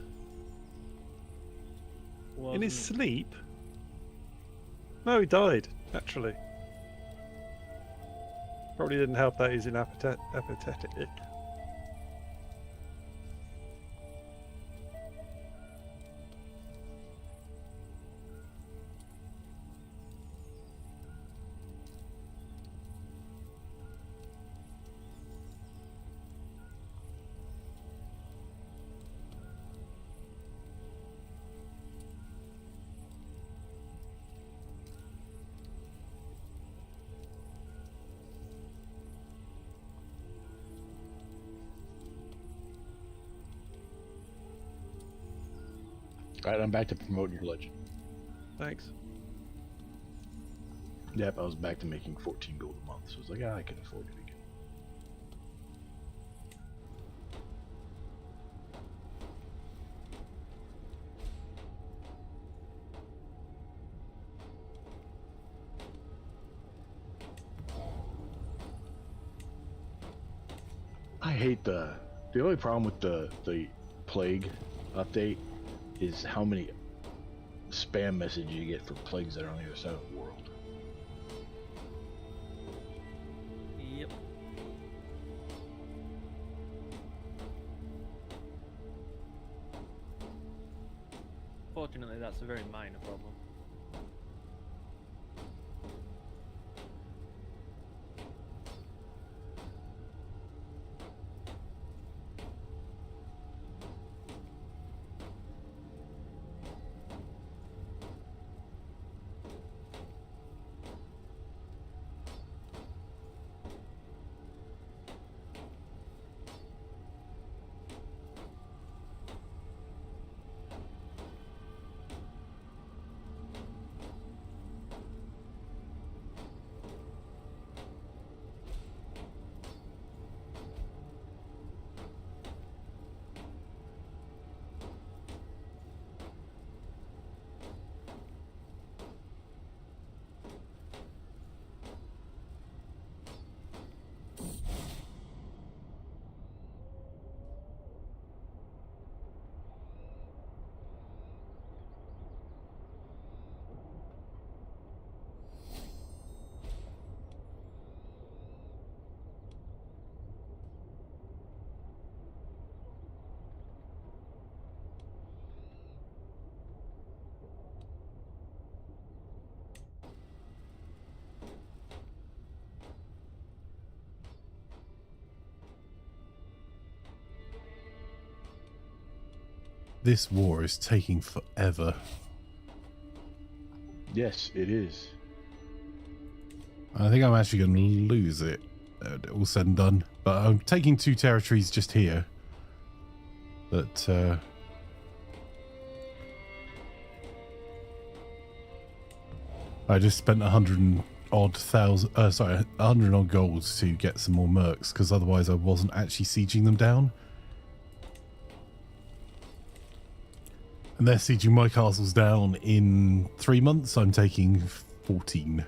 In his Wasn't- sleep? No, he died, naturally. Probably didn't help that he's in apathetic. Alright, I'm back to promoting your legend. Thanks. Yep, I was back to making 14 gold a month, so I was like, I can afford it again. I hate the only problem with the plague update is how many spam messages you get for plagues that are on the other side of the world. Yep. Fortunately, that's a very minor problem. This war is taking forever. Yes, it is. I think I'm actually going to lose it, all said and done. But I'm taking 2 territories just here. But, I just spent 100 odd golds to get some more mercs, because otherwise I wasn't actually sieging them down. And they're sieging my castles down in 3 months. I'm taking 14.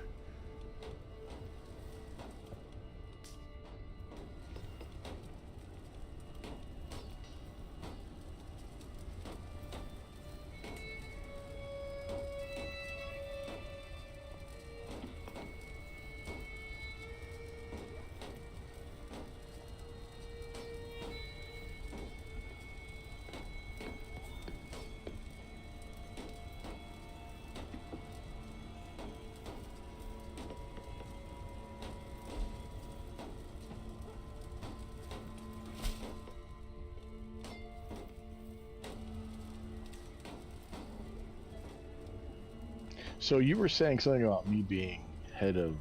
So you were saying something about me being head of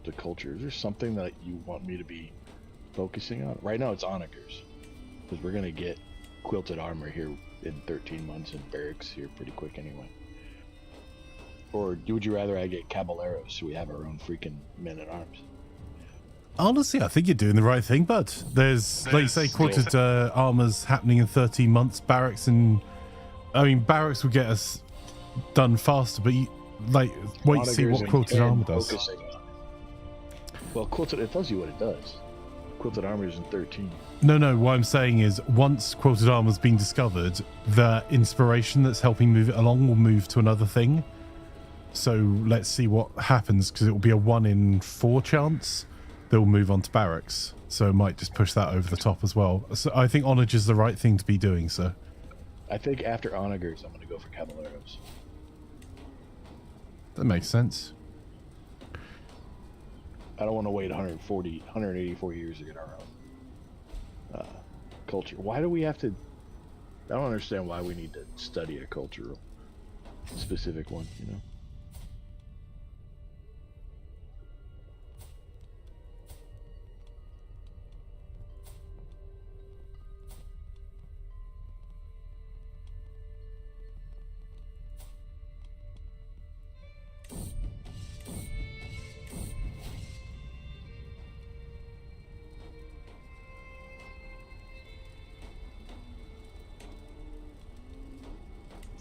the culture. Is there something that you want me to be focusing on? Right now it's onagers, because we're going to get quilted armor here in 13 months and barracks here pretty quick anyway. Or would you rather I get caballeros so we have our own freaking men-at-arms? Honestly, I think you're doing the right thing, bud. There's like you say, quilted armors happening in 13 months. Barracks and... I mean, barracks will get us done faster, but you, like, wait to see what quilted armor does. Well, quilted, it tells you what it does. Quilted armor is in 13. No, what I'm saying is once quilted armor's been discovered, the inspiration that's helping move it along will move to another thing. So let's see what happens, because it will be a 1 in 4 chance they'll move on to barracks. So it might just push that over the top as well. So I think onage is the right thing to be doing, sir. I think after onagers, I'm going to go for caballeros. That makes sense. I don't want to wait 184 years to get our own culture. Why do we have to... I don't understand why we need to study a cultural specific one, you know?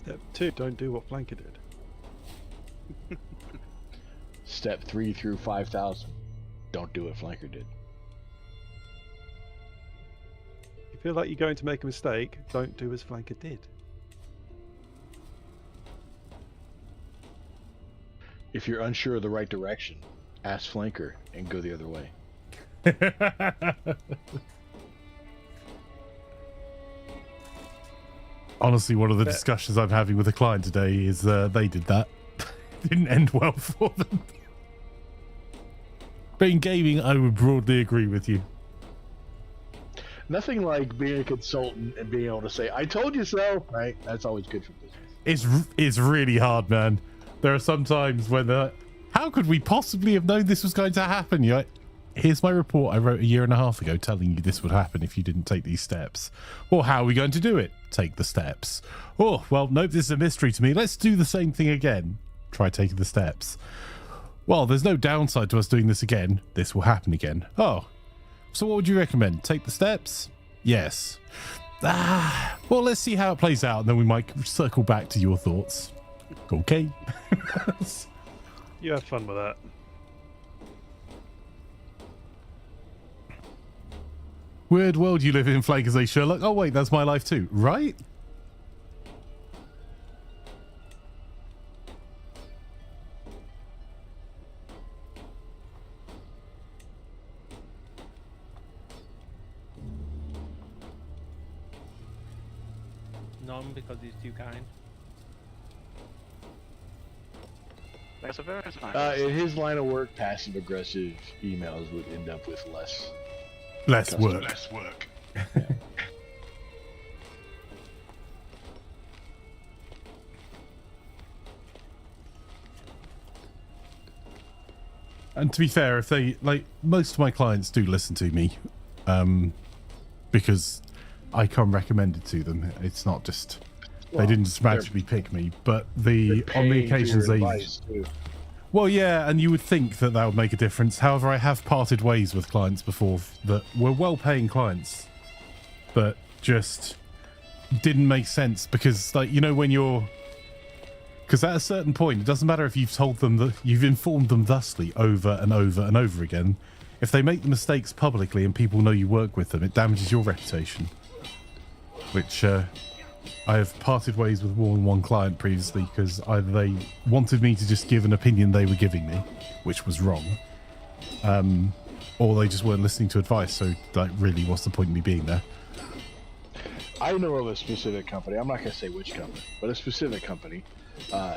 Step 2, don't do what Flanker did. Step 3 through 5,000. Don't do what Flanker did. If you feel like you're going to make a mistake, don't do as Flanker did. If you're unsure of the right direction, ask Flanker and go the other way. Honestly, one of the discussions I'm having with a client today is they did that. Didn't end well for them. But in gaming, I would broadly agree with you. Nothing like being a consultant and being able to say, I told you so, right? That's always good for business. It's really hard, man. There are some times when how could we possibly have known this was going to happen? You're like, here's my report I wrote 1.5 years ago telling you this would happen if you didn't take these steps. Well, how are we going to do it? Take the steps. Oh, well, nope, this is a mystery to me. Let's do the same thing again. Try taking the steps. Well, there's no downside to us doing this again. This will happen again. Oh, so what would you recommend? Take the steps? Yes. Well, let's see how it plays out, and then we might circle back to your thoughts. Okay. You have fun with that. Weird world you live in, Flake, as a Sherlock. Oh, wait, that's my life too, right? None, because he's too kind. That's a very nice. In his line of work, passive-aggressive emails would end up with less Less work. Less work. And to be fair, if they most of my clients do listen to me, because I come recommended to them. It's not just they didn't just magically pick me, but on the occasions they. Well, yeah, and you would think that would make a difference. However, I have parted ways with clients before that were well-paying clients, but just didn't make sense because, like, you know, when you're. Because at a certain point, it doesn't matter if you've told them that you've informed them thusly over and over and over again. If they make the mistakes publicly and people know you work with them, it damages your reputation. Which I have parted ways with more than one client previously because either they wanted me to just give an opinion they were giving me, which was wrong, or they just weren't listening to advice. So, like, really, what's the point in me being there? I know of a specific company. I'm not going to say which company, but a specific company.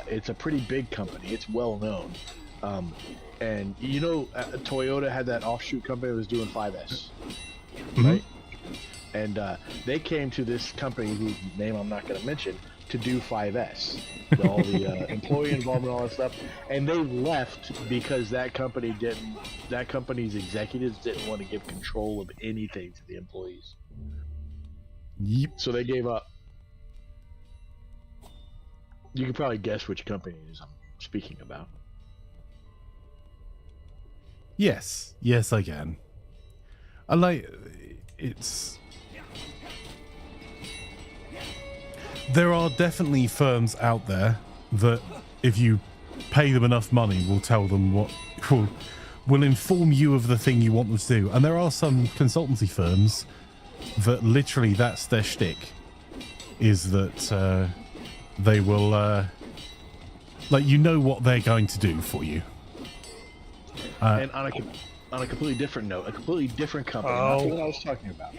It's a pretty big company. It's well known. And you know, Toyota had that offshoot company that was doing 5S, right? And they came to this company whose name I'm not going to mention to do 5S, all the employee involvement, all that stuff. And they left because that company's executives didn't want to give control of anything to the employees. Yep. So they gave up. You can probably guess which company it is I'm speaking about. Yes, I can. There are definitely firms out there that, if you pay them enough money, will tell them will inform you of the thing you want them to do. And there are some consultancy firms that literally that's their shtick, is that they will, you know what they're going to do for you. And on a completely different note, a completely different company, not what I was talking about.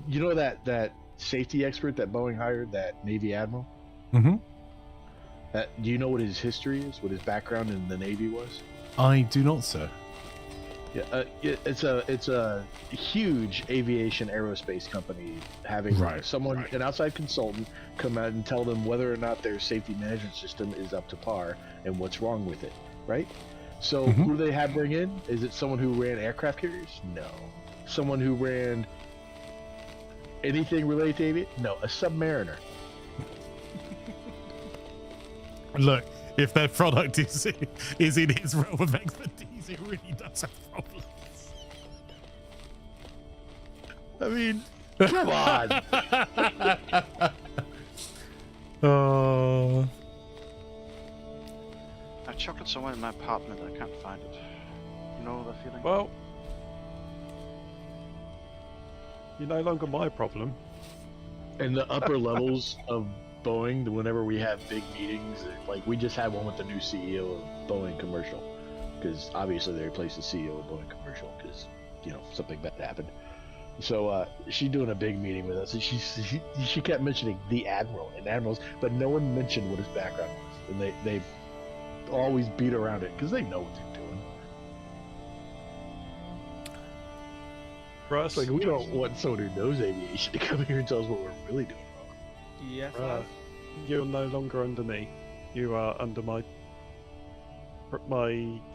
You know that safety expert that Boeing hired, that Navy admiral? Do you know what his history is, what his background in the Navy was? I do not, sir. Yeah, it's a huge aviation aerospace company having an outside consultant come out and tell them whether or not their safety management system is up to par and what's wrong with it, right? So who do they have bring in? Is it someone who ran aircraft carriers? No. Someone who ran anything related to aviation? No, a submariner. Look, if their product is in its realm of expertise, it really does have problems. I mean, come on. I have chocolate somewhere in my apartment. I can't find it. You know the feeling? Well, you're no longer my problem. In the upper levels of Boeing, whenever we have big meetings, like we just had one with the new CEO of Boeing Commercial, because obviously they replaced the CEO of Boeing Commercial because, you know, something bad happened. So she's doing a big meeting with us, and she kept mentioning the admiral and admirals, but no one mentioned what his background was, and they always beat around it because they know what they're doing. Russ, Like, we don't want someone who knows aviation to come here and tell us what we're really doing wrong. Yes, you're no longer under me. You are under my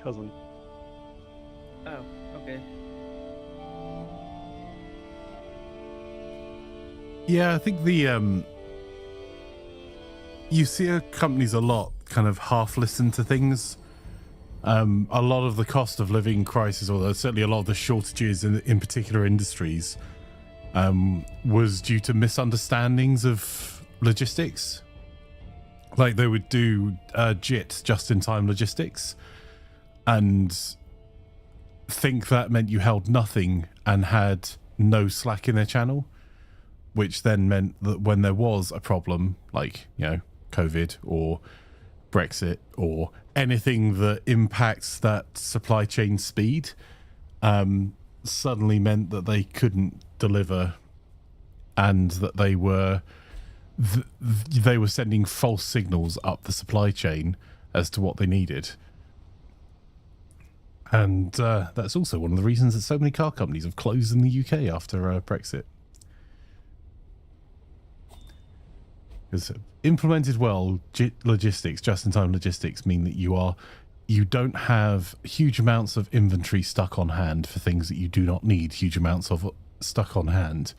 cousin. Oh, okay. Yeah, I think you see companies a lot kind of half listen to things. A lot of the cost of living crisis, or certainly a lot of the shortages in particular industries, was due to misunderstandings of logistics. Like, they would do JIT, just-in-time logistics, and think that meant you held nothing and had no slack in their channel, which then meant that when there was a problem, like, you know, COVID or Brexit or anything that impacts that supply chain speed, suddenly meant that they couldn't deliver, and that they were sending false signals up the supply chain as to what they needed. And that's also one of the reasons that so many car companies have closed in the UK after Brexit. Because implemented well, logistics, just-in-time logistics, mean that you don't have huge amounts of inventory stuck on hand for things that you do not need huge amounts of stuck on hand.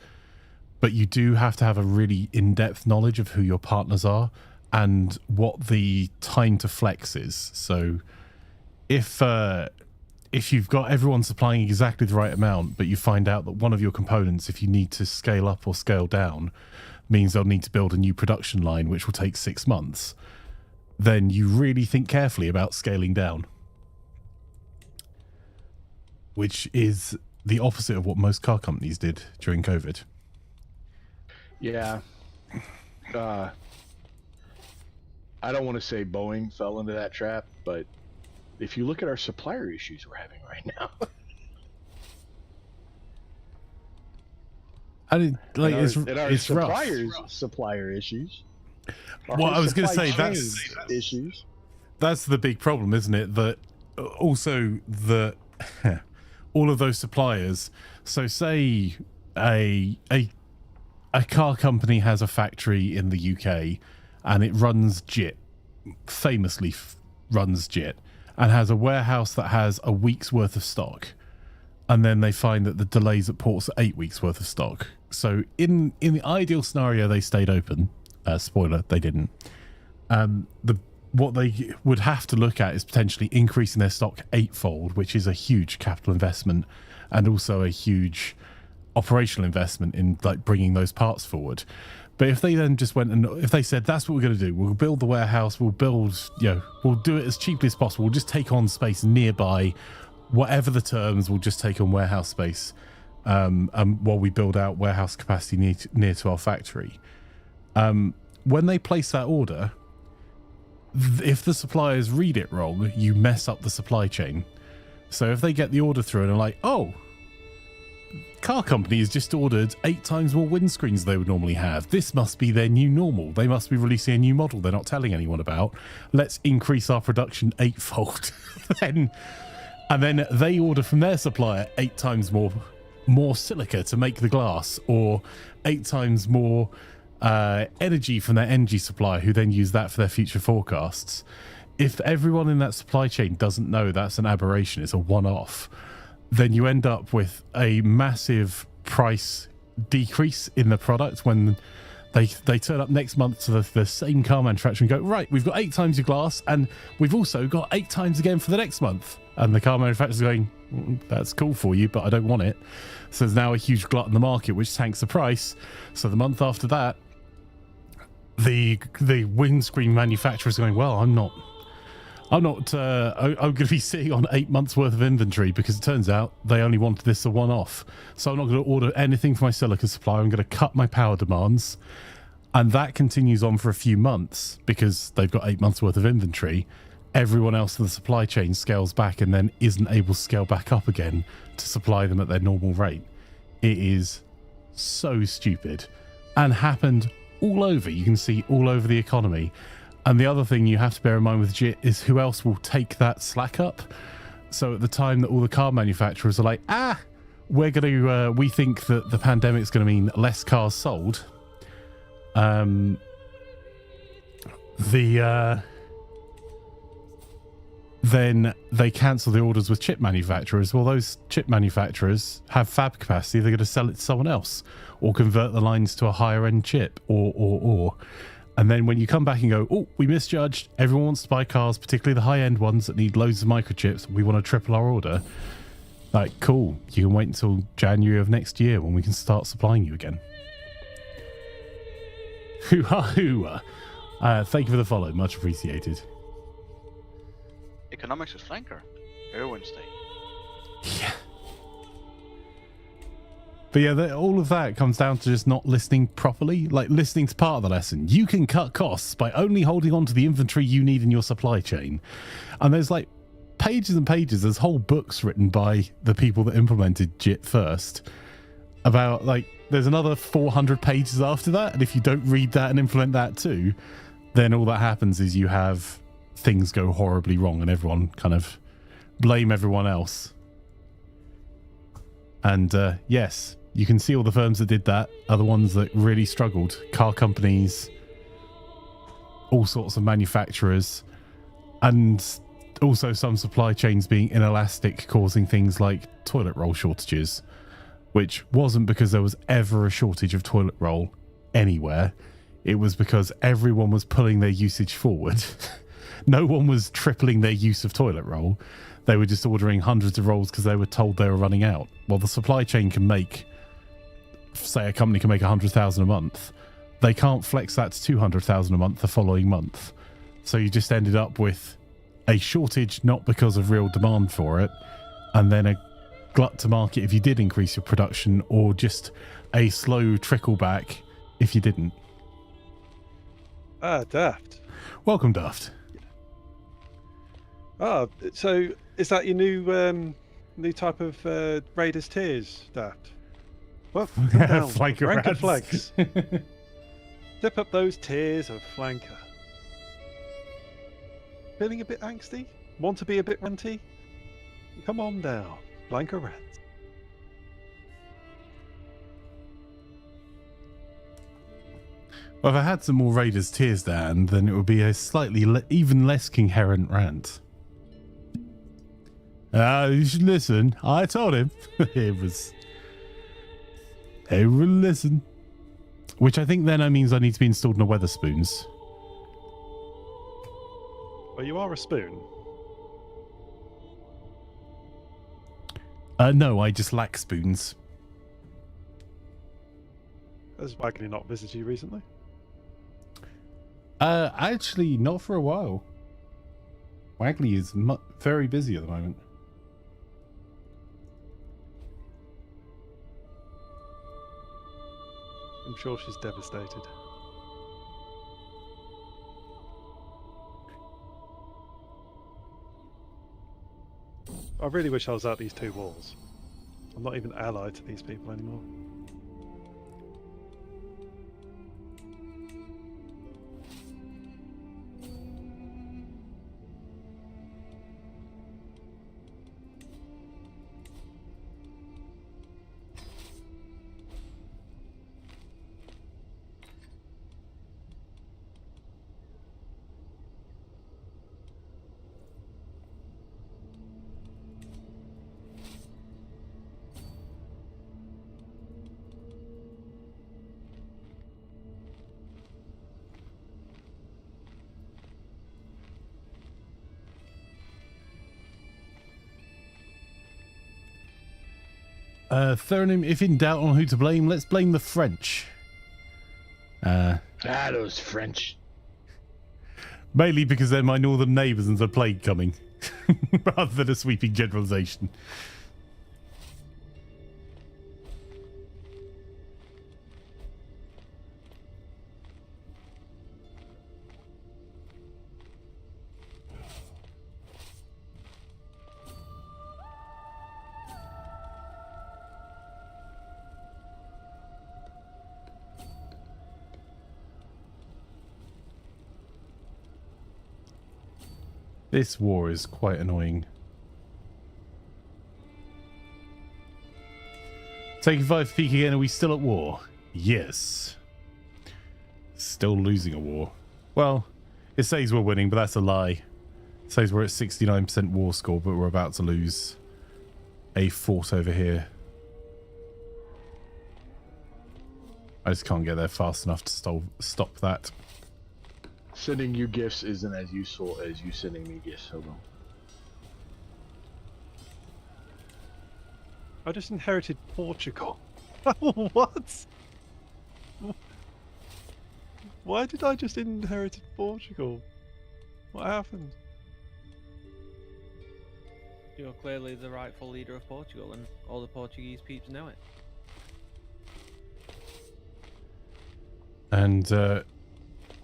But you do have to have a really in-depth knowledge of who your partners are and what the time to flex is. So if you've got everyone supplying exactly the right amount, but you find out that one of your components, if you need to scale up or scale down, means they'll need to build a new production line, which will take 6 months, then you really think carefully about scaling down. Which is the opposite of what most car companies did during COVID. Yeah. I don't want to say Boeing fell into that trap, but if you look at our supplier issues we're having right now. It's suppliers' rough. Supplier issues. Well, I was going to say that's the big problem, isn't it? That also the all of those suppliers. So say a car company has a factory in the UK and it runs JIT, famously runs JIT, and has a warehouse that has a week's worth of stock. And then they find that the delays at ports are 8 weeks worth of stock. So in the ideal scenario, they stayed open. Spoiler, they didn't. What they would have to look at is potentially increasing their stock 8-fold, which is a huge capital investment and also a huge operational investment in like bringing those parts forward. But if they then just went and if they said, that's what we're going to do, we'll build the warehouse, we'll build, we'll do it as cheaply as possible. We'll just take on space nearby, whatever the terms, we'll just take on warehouse space while we build out warehouse capacity near to our factory. When they place that order, if the suppliers read it wrong, you mess up the supply chain. So if they get the order through and are like, oh, car company has just ordered 8 times more windscreens than they would normally have. This must be their new normal. They must be releasing a new model they're not telling anyone about. Let's increase our production 8-fold. And then they order from their supplier 8 times more silica to make the glass, or 8 times more energy from their energy supplier, who then use that for their future forecasts. If everyone in that supply chain doesn't know that's an aberration, it's a one-off, then you end up with a massive price decrease in the product when they turn up next month to the same car manufacturer and go, right, we've got 8 times your glass and we've also got 8 times again for the next month. And the car manufacturer's going, that's cool for you, but I don't want it. So there's now a huge glut in the market, which tanks the price. So the month after that, the windscreen manufacturer's going, well, I'm going to be sitting on 8 months worth of inventory because it turns out they only wanted this a one-off. So I'm not going to order anything from my silica supplier. I'm going to cut my power demands. And that continues on for a few months because they've got 8 months worth of inventory. Everyone else in the supply chain scales back and then isn't able to scale back up again to supply them at their normal rate. It is so stupid and happened all over. You can see all over the economy. And the other thing you have to bear in mind with JIT is who else will take that slack up. So at the time that all the car manufacturers are like, we think that the pandemic is going to mean less cars sold. Then they cancel the orders with chip manufacturers. Well, those chip manufacturers have fab capacity. They're going to sell it to someone else or convert the lines to a higher end chip or. And then when you come back and go, oh, we misjudged. Everyone wants to buy cars, particularly the high-end ones that need loads of microchips. We want to triple our order. Like, cool. You can wait until January of next year when we can start supplying you again. Hoo-ha-hoo. Thank you for the follow. Much appreciated. Economics is Flanker. Every Wednesday. Yeah. But yeah, all of that comes down to just not listening properly, like listening to part of the lesson. You can cut costs by only holding on to the inventory you need in your supply chain. And there's like pages and pages, there's whole books written by the people that implemented JIT first about like, there's another 400 pages after that. And if you don't read that and implement that too, then all that happens is you have things go horribly wrong and everyone kind of blame everyone else. And yes, you can see all the firms that did that are the ones that really struggled. Car companies, all sorts of manufacturers, and also some supply chains being inelastic, causing things like toilet roll shortages, which wasn't because there was ever a shortage of toilet roll anywhere. It was because everyone was pulling their usage forward. No one was tripling their use of toilet roll. They were just ordering hundreds of rolls because they were told they were running out. Well, the supply chain can make, say a company can make 100,000 a month. They can't flex that to 200,000 a month the following month. So you just ended up with a shortage, not because of real demand for it, and then a glut to market if you did increase your production, or just a slow trickle back if you didn't. Ah, Daft. Welcome, Daft. Ah, so is that your new type of Raiders tiers, Daft? Well, come down, Flanker rank and rats. flags. Step up those tiers of flanker. Feeling a bit angsty? Want to be a bit ranty? Come on down, flanker rats. Well, if I had some more Raiders tiers, Dan, then it would be a slightly even less coherent rant. You should listen. I told him. It was... Everyone listen. Which I think then means I need to be installed in a Weatherspoons. Well, you are a spoon. No, I just lack spoons. Has Wagner not visited you recently? Actually, not for a while. Wagley is very busy at the moment. I'm sure she's devastated. I really wish I was out these two walls. I'm not even allied to these people anymore. Thurnim, if in doubt on who to blame, let's blame the French. Those French. Mainly because they're my northern neighbours and there's a plague coming. Rather than a sweeping generalisation. This war is quite annoying. Taking 5 peak again, are we still at war? Yes. Still losing a war. Well, it says we're winning, but that's a lie. It says we're at 69% war score, but we're about to lose a fort over here. I just can't get there fast enough to stop that. Sending you gifts isn't as useful as you sending me gifts, Hobo. I just inherited Portugal. What? Why did I just inherit Portugal? What happened? You're clearly the rightful leader of Portugal, and all the Portuguese peeps know it. And,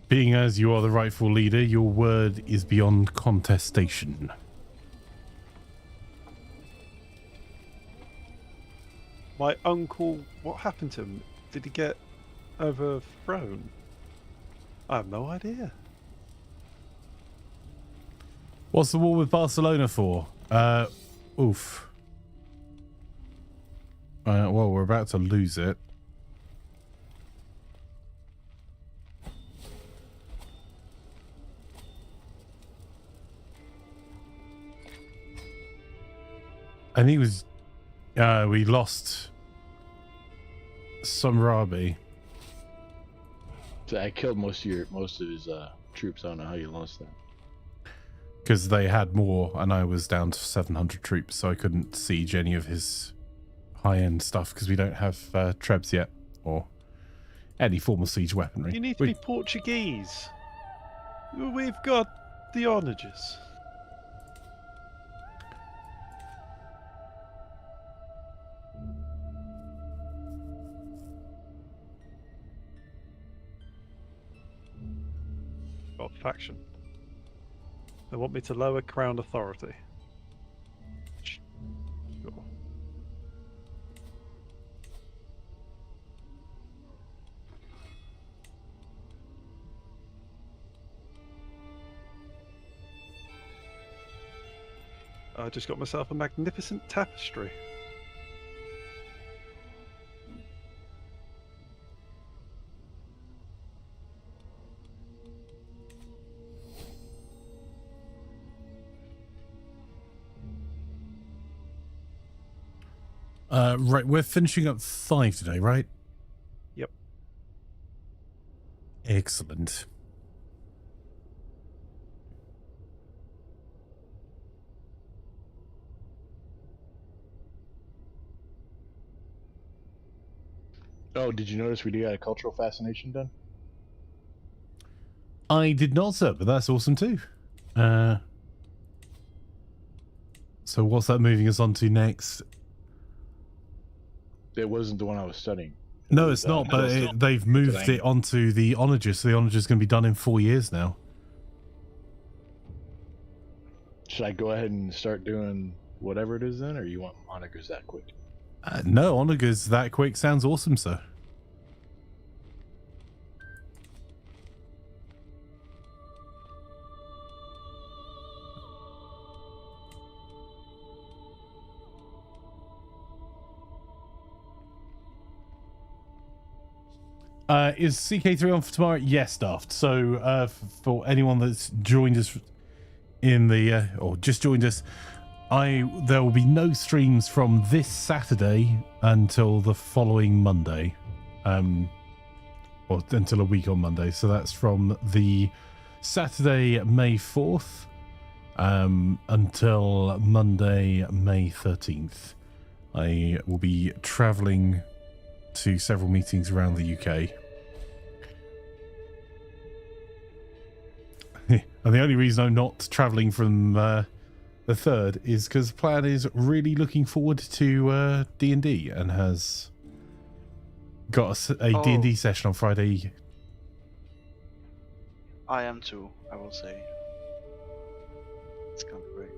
being as you are the rightful leader, your word is beyond contestation. My uncle, what happened to him? Did he get overthrown? I have no idea. What's the war with Barcelona for? Oof. Well, we're about to lose it. I think it was we lost Samrabi. So I killed most of his troops. I don't know how you lost that. Because they had more, and I was down to 700 troops, so I couldn't siege any of his high-end stuff because we don't have trebs yet, or any form of siege weaponry. You need to be Portuguese. We've got the onagers. Got faction. They want me to lower crown authority. Sure. I just got myself a magnificent tapestry. Right, we're finishing up 5 today, right? Yep. Excellent. Oh, did you notice we got a cultural fascination done? I did not, sir, but that's awesome too. So what's that moving us on to next? It wasn't the one I was studying. No, it's not, but they've moved it onto the onager, so the onager is going to be done in 4 years now. Should I go ahead and start doing whatever it is then, or you want onagers that quick? No, onagers that quick sounds awesome, sir. Is CK3 on for tomorrow? Yes, Daft. So for anyone that's joined us in the or just joined us, there will be no streams from this Saturday until the following Monday, or until a week on Monday. So that's from the Saturday, May 4th, until Monday, May 13th. I will be traveling to several meetings around the UK. And the only reason I'm not traveling from the 3rd is because Plan is really looking forward to D&D and has got a D&D session on Friday. I am too, I will say. It's gonna be great.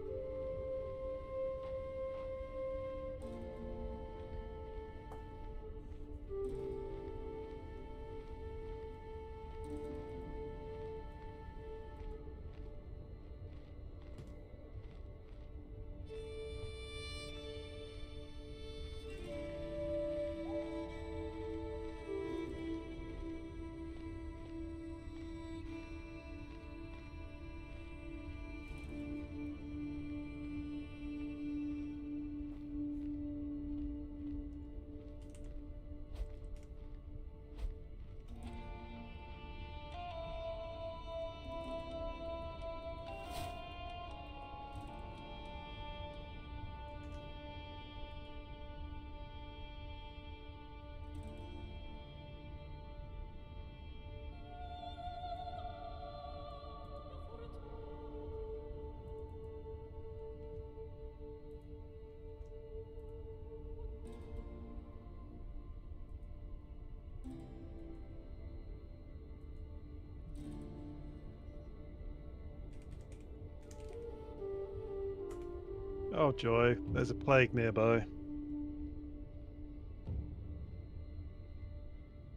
Oh joy, there's a plague nearby.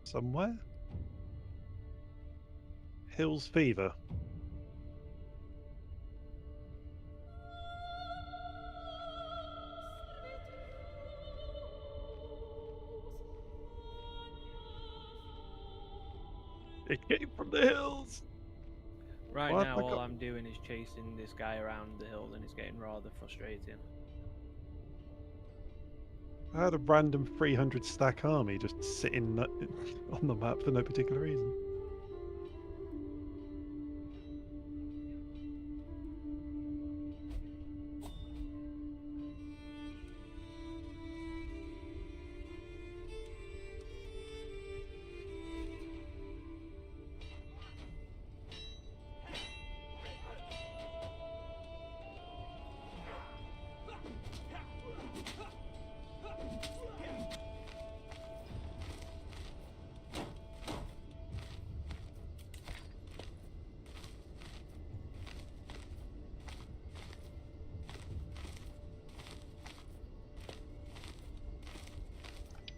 Somewhere? Hills fever. It came from the hills! Right What? now, I all got- I'm doing is chasing this guy around the hill, and it's getting rather frustrating. Oh, I had a random 300 stack army just sitting on the map for no particular reason.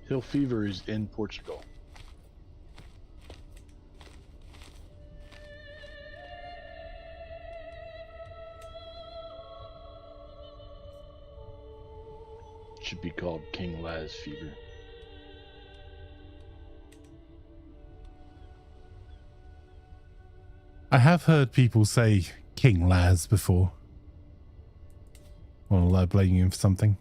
Hill fever is in Portugal. Should be called King Laz fever. I have heard people say King Laz before. Well, blaming him for something.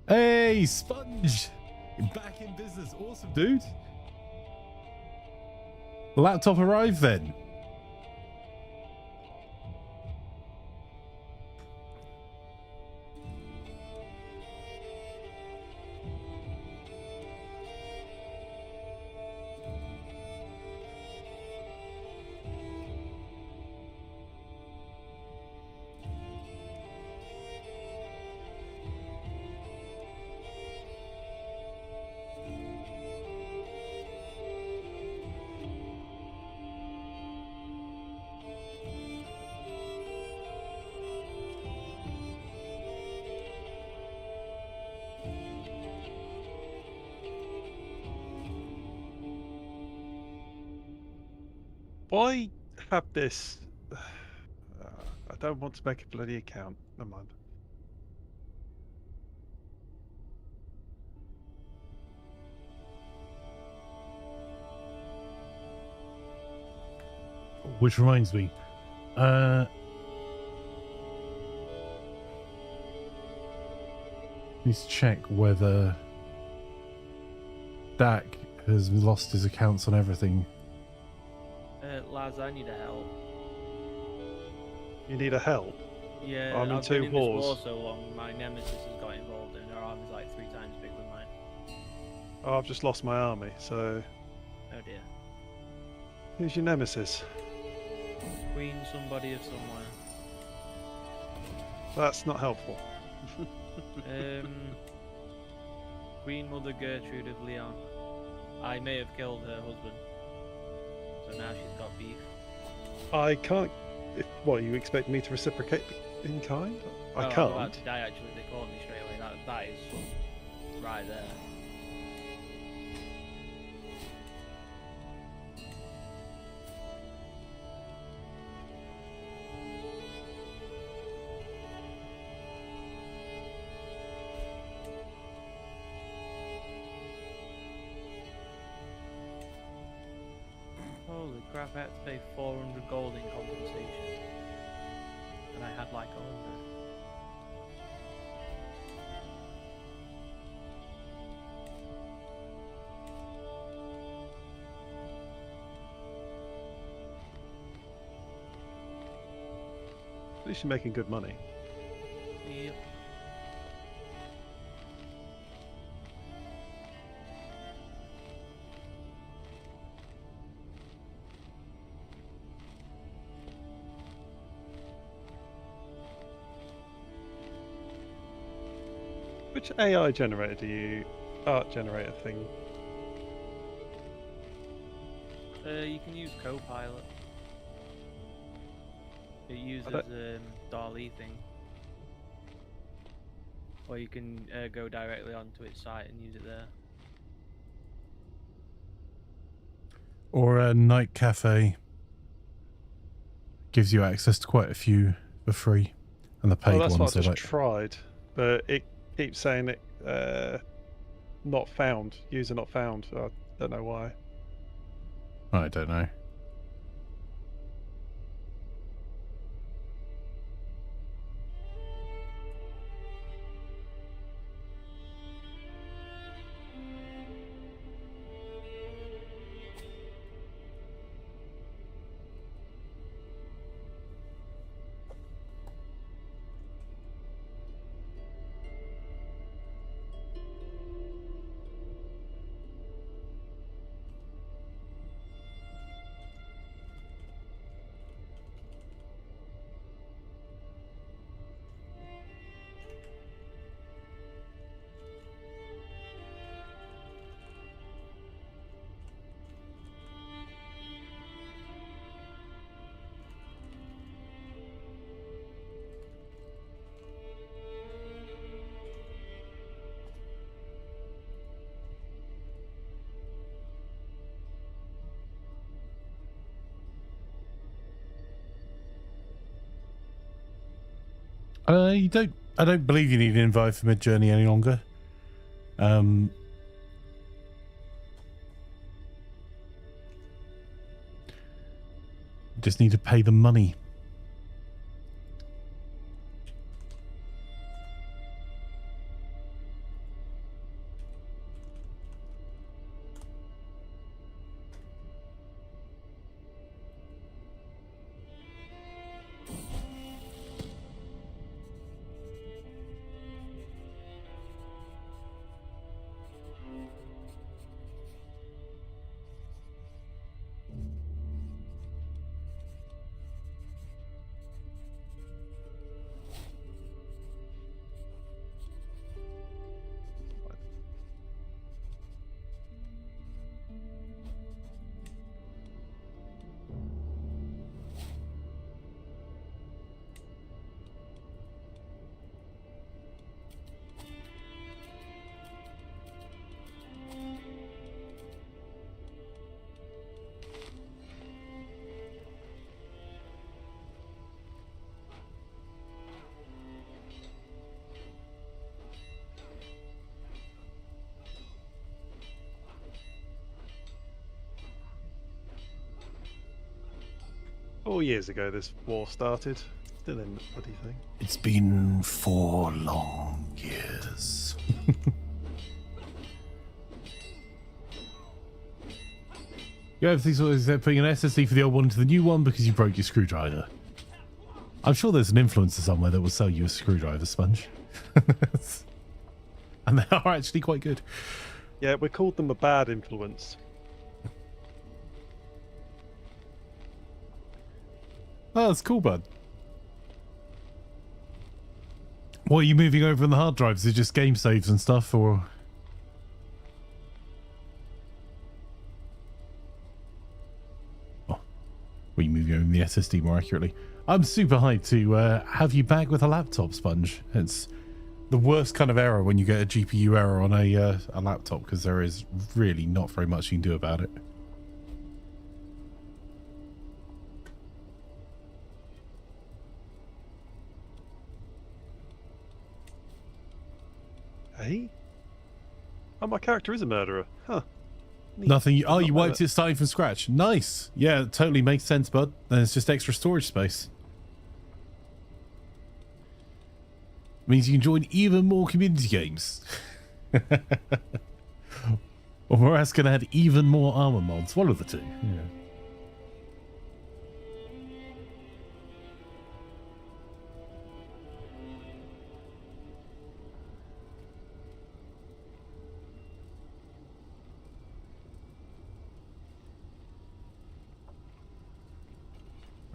Hey, Sponge! You're back in business. Awesome, dude. Laptop arrived then. Why have this? I don't want to make a bloody account. Never mind. Which reminds me, let's check whether Dak has lost his accounts on everything. Laz, I need a help. You need a help. Yeah, I'm in I've two been in this wars. war so long, my nemesis has got involved and her army's like 3 times bigger than mine. Oh, I've just lost my army. So, Oh dear. who's your nemesis? Queen somebody of somewhere. That's not helpful. Queen Mother Gertrude of Leon. I may have killed her husband. So now she's got beef. I can't. What, you expect me to reciprocate in kind? I I'm can't. about to die actually, they called me straight away. That is right there. Holy crap, I had to pay 400 gold in compensation. And I had like 100. At least you're making good money. Yep. Which AI generator do you... art generator thing? You can use Copilot. It uses DALL-E thing. Or you can go directly onto its site and use it there. Or a night cafe. Gives you access to quite a few for free. And the paid Oh, that's ones what I are just like... tried. But it keeps saying it... not found. User not found. I don't know why. I don't know. You don't. I don't believe you need an invite for Mid-Journey any longer. Just need to pay the money. Four years ago, this war started. Still in the bloody thing. It's been 4 long years. You everything's always putting an SSD for the old one into the new one because you broke your screwdriver. I'm sure there's an influencer somewhere that will sell you a screwdriver sponge. And they are actually quite good. Yeah, we called them a bad influence. Oh, that's cool, bud. What are you moving over on the hard drives? Is it just game saves and stuff, or? Oh, were you moving over the SSD more accurately? I'm super hyped to have you back with a laptop, Sponge. It's the worst kind of error when you get a GPU error on a laptop, because there is really not very much you can do about it. Hey? Oh, my character is a murderer. Huh. Neat. Nothing. Oh, you Not wiped it starting from scratch. Nice. Yeah, it totally makes sense, bud. Then it's just extra storage space. Means you can join even more community games. Or we're asking to add even more armor mods. One of the two. Yeah.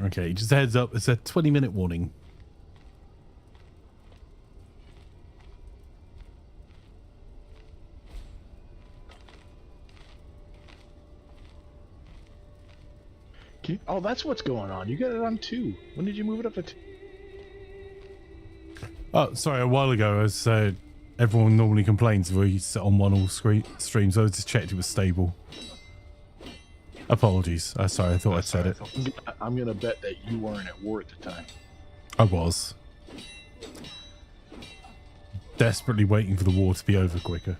Okay, just a heads up, it's a 20-minute warning. Oh, that's what's going on. You got it on 2. When did you move it up to 2? Oh, sorry, a while ago, as everyone normally complains if we sit on one all streams, I just checked it was stable. Apologies. Sorry, I thought I said it. I'm gonna bet that you weren't at war at the time. I was. Desperately waiting for the war to be over quicker.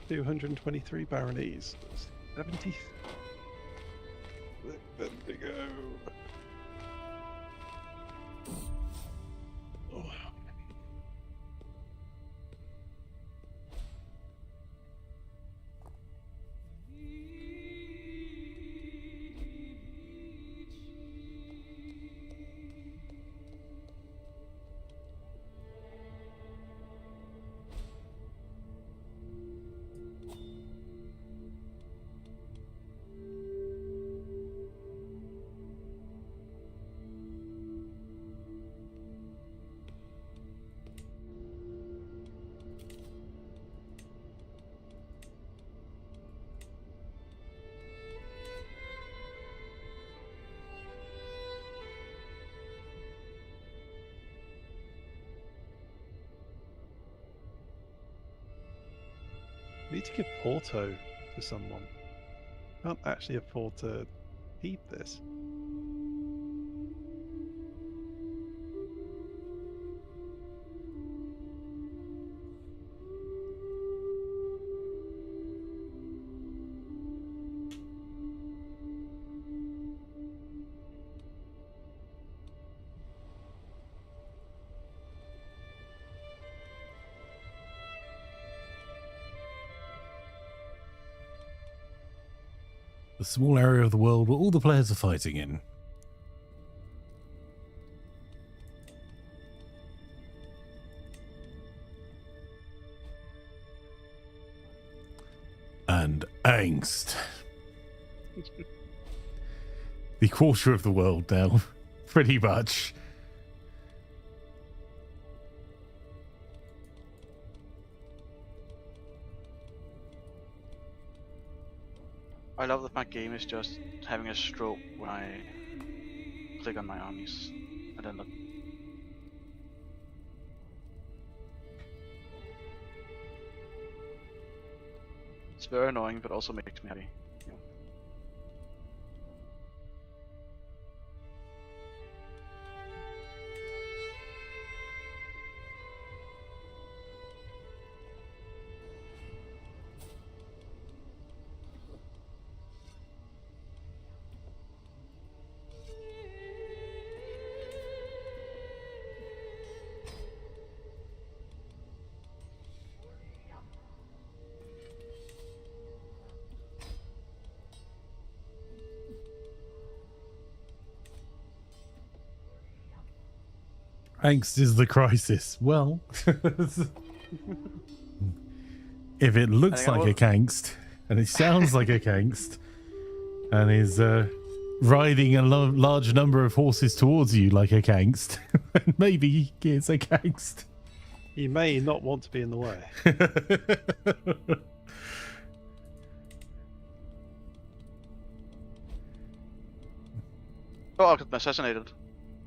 $223 baronies. 70. There we go. Oh. Need to give Porto to someone. Can't actually afford to keep this. The small area of the world where all the players are fighting in. And angst. The quarter of the world now, pretty much. I love that my game is just having a stroke when I click on my armies, and then it's very annoying, but also makes me happy. Yeah. Angst is the crisis. Well, if it looks like a angst, and it sounds like a angst, and is riding a large number of horses towards you like a angst, maybe it's a angst. You may not want to be in the way. Oh, I got assassinated.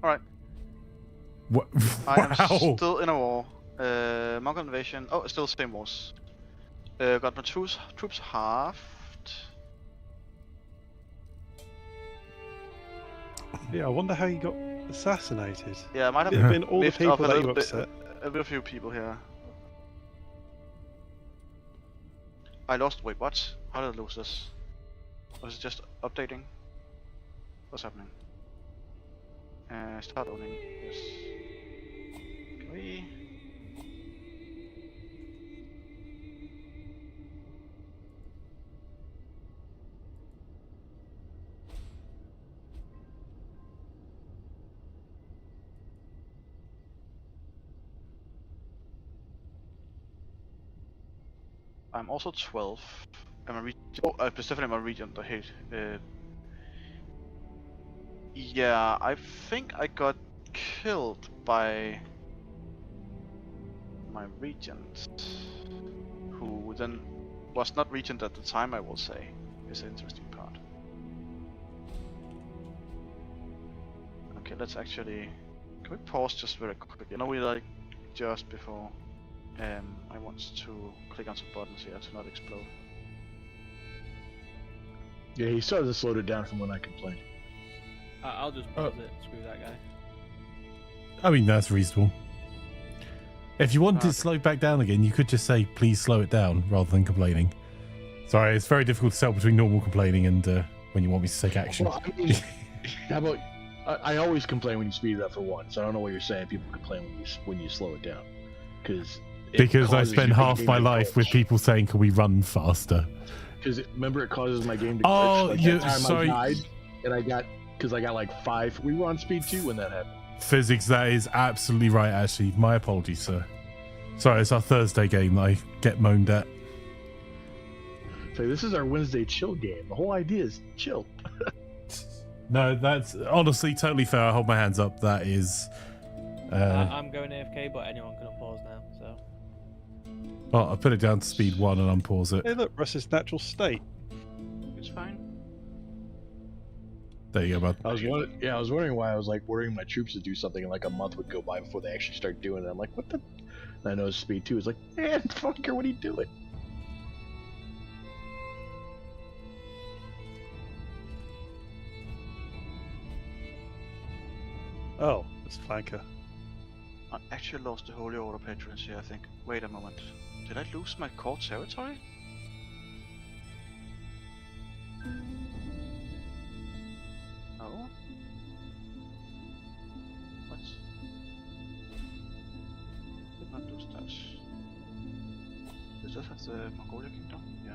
Alright. What? I am Wow. still in a war. Mongol invasion. Oh, it's still the same wars. Got my troops halved. Yeah, I wonder how you got assassinated. Yeah, I might have It have been all the miffed up people a that you little bit, upset. a few people here. I lost. Wait, what? How did I lose this? Was it just updating? What's happening? Start owning. Yes. Can we? I'm also 12. I'm a region. Oh, specifically my region. I hate. Yeah, I think I got killed by my regent, who then was not regent at the time. I will say is the interesting part. Okay, let's actually. Can we pause just very quickly? You know, we like just before. I want to click on some buttons here to not explode. Yeah, he started to slow it down from when I complained. I'll just pause it. Screw that guy. I mean, that's reasonable. If you want it slowed back down again, you could just say, please slow it down, rather than complaining. Sorry, it's very difficult to tell between normal complaining and when you want me to take action. Well, I mean, how about... I always complain when you speed it up for one, so I don't know what you're saying. People complain when you slow it down. Because I spend half my life with people saying, can we run faster? Because remember, it causes my game to glitch. Oh, like you that time sorry. I died, and I got like 5. We were on speed 2 when that happened. Fyzikz, that is absolutely right, actually. My apologies, sir. Sorry, it's our Thursday game that I get moaned at. So this is our Wednesday chill game. The whole idea is chill. No, that's honestly totally fair. I hold my hands up. That is... I'm going AFK, but anyone can unpause now, so... Oh, I put it down to speed 1 and unpause it. Hey, look, Russ's natural state. It's fine. There you go, bud. I was wondering why I was like ordering my troops to do something, and like a month would go by before they actually start doing it. I'm like, what the? And I know speed 2 is like, man, fucker, what are you doing? Oh, it's Flanker. I actually lost the Holy Order patrons here, I think. Wait a moment. Did I lose my core territory? No? What? Did not lose that. Does that have the Mongolia Kingdom? Yeah.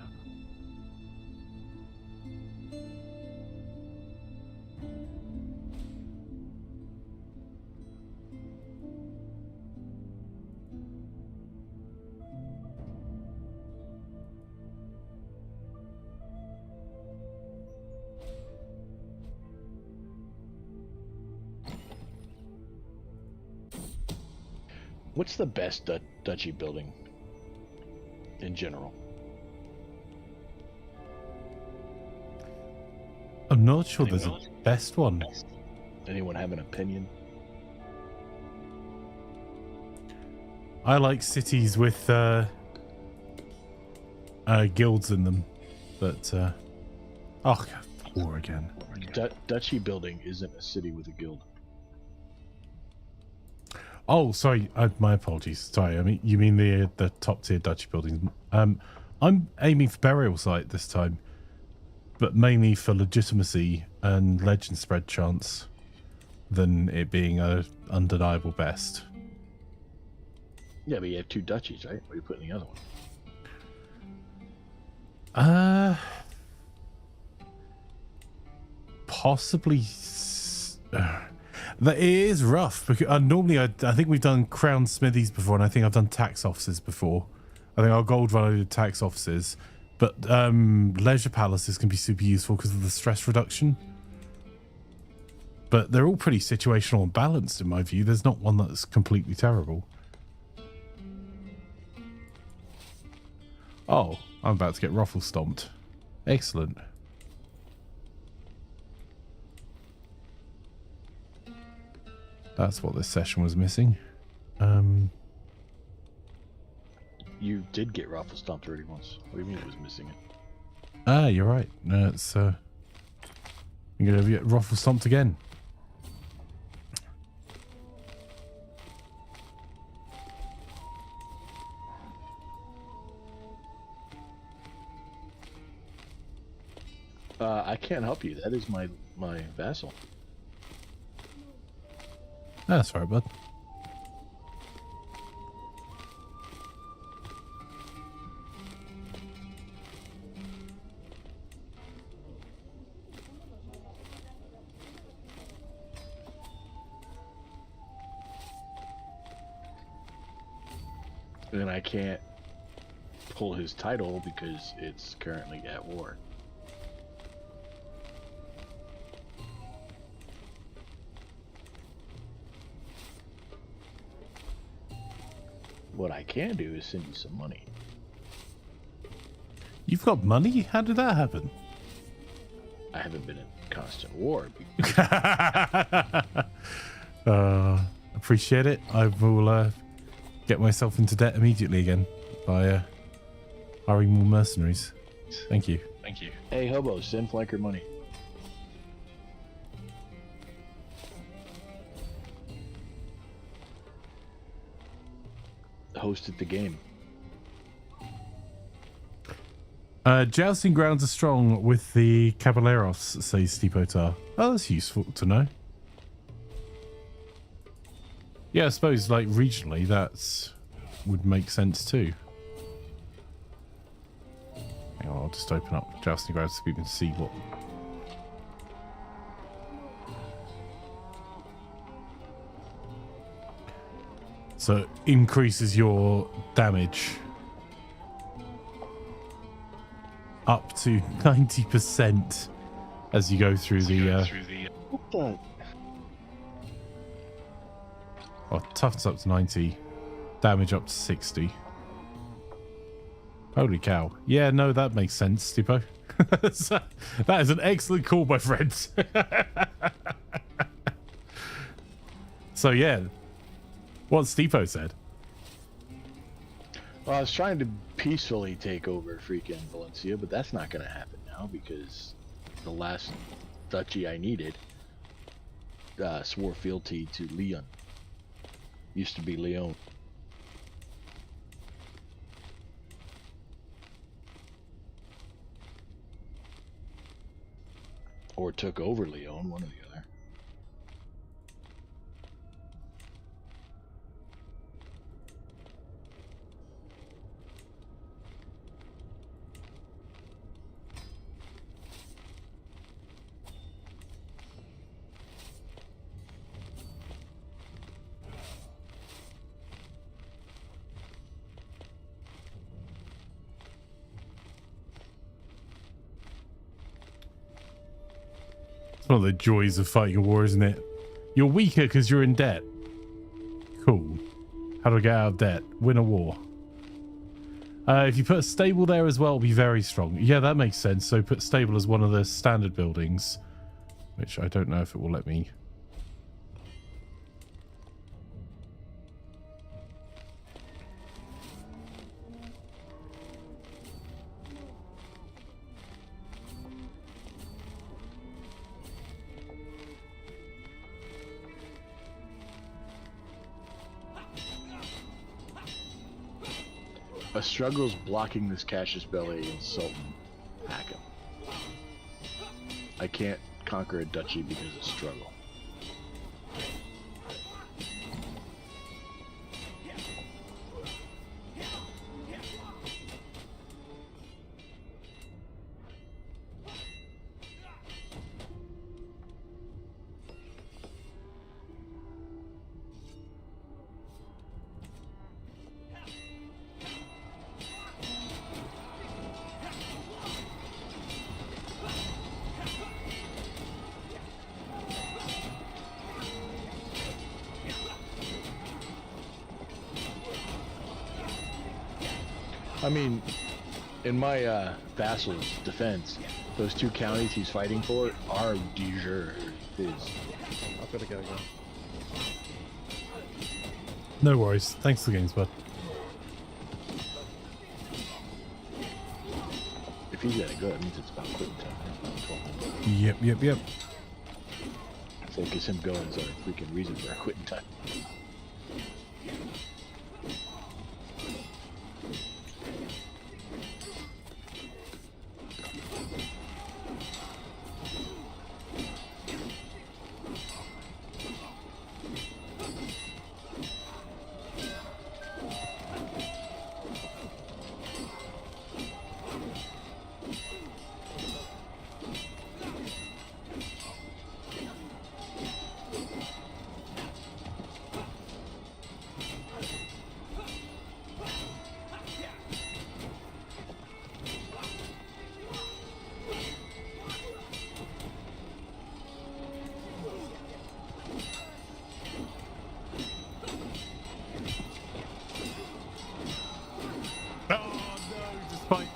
What's the best duchy building in general? I'm not sure there's a best one. Anyone have an opinion? I like cities with guilds in them, but oh, war again. Duchy building isn't a city with a guild. Oh, sorry. My apologies. Sorry. I mean, you mean the top tier duchy buildings. I'm aiming for burial site this time, but mainly for legitimacy and legend spread chance, than it being a undeniable best. Yeah, but you have 2 duchies, right? Where are you putting the other one? Possibly. It is rough because normally I think we've done crown smithies before, and I think I've done tax offices before. I think our gold run I did tax offices, but leisure palaces can be super useful because of the stress reduction. But they're all pretty situational and balanced in my view. There's not one that's completely terrible. Oh, I'm about to get ruffle stomped. Excellent. That's what this session was missing. You did get ruffle stomped already once. What do you mean it was missing it? Ah, you're right. No, it's I'm gonna get ruffle stomped again. I can't help you. That is my vassal. That's all right, bud. And I can't pull his title because it's currently at war. What I can do is send you some money. You've got money? How did that happen? I haven't been in constant war. Appreciate it. I will get myself into debt immediately again by hiring more mercenaries. Thank you. Thank you. Hey, hobo, send Flanker money. Hosted the game. Jousting grounds are strong with the Caballeros, says Stipotar. Oh, that's useful to know. Yeah, I suppose, like, regionally, that's would make sense too. Hang on, I'll just open up Jousting grounds so we can see what... So it increases your damage up to 90% as you go through the What the? well, toughness up to 90, damage up to 60. Holy cow. Yeah, no, that makes sense, Stipo. That is an excellent call, my friends. So yeah, what Stipo said. Well, I was trying to peacefully take over freaking Valencia, but that's not going to happen now because the last duchy I needed swore fealty to Leon. Used to be Leon. Or took over Leon, one or the other. It's one of the joys of fighting a war, isn't it? You're weaker because you're in debt. Cool. How do I get out of debt? Win a war. If you put a stable there as well, it'll be very strong. Yeah, that makes sense. So put stable as one of the standard buildings, which I don't know if it will let me. A struggle's blocking this Cassius Belly and Sultan. Hack him. I can't conquer a duchy because of struggle. I mean, in my vassal's defense, those two counties he's fighting for are de jure his. I've got to go now. No worries. Thanks for the games, bud. If he's that good, it means it's about quitting time. Yep. So because him going is our freaking reason for our quitting time.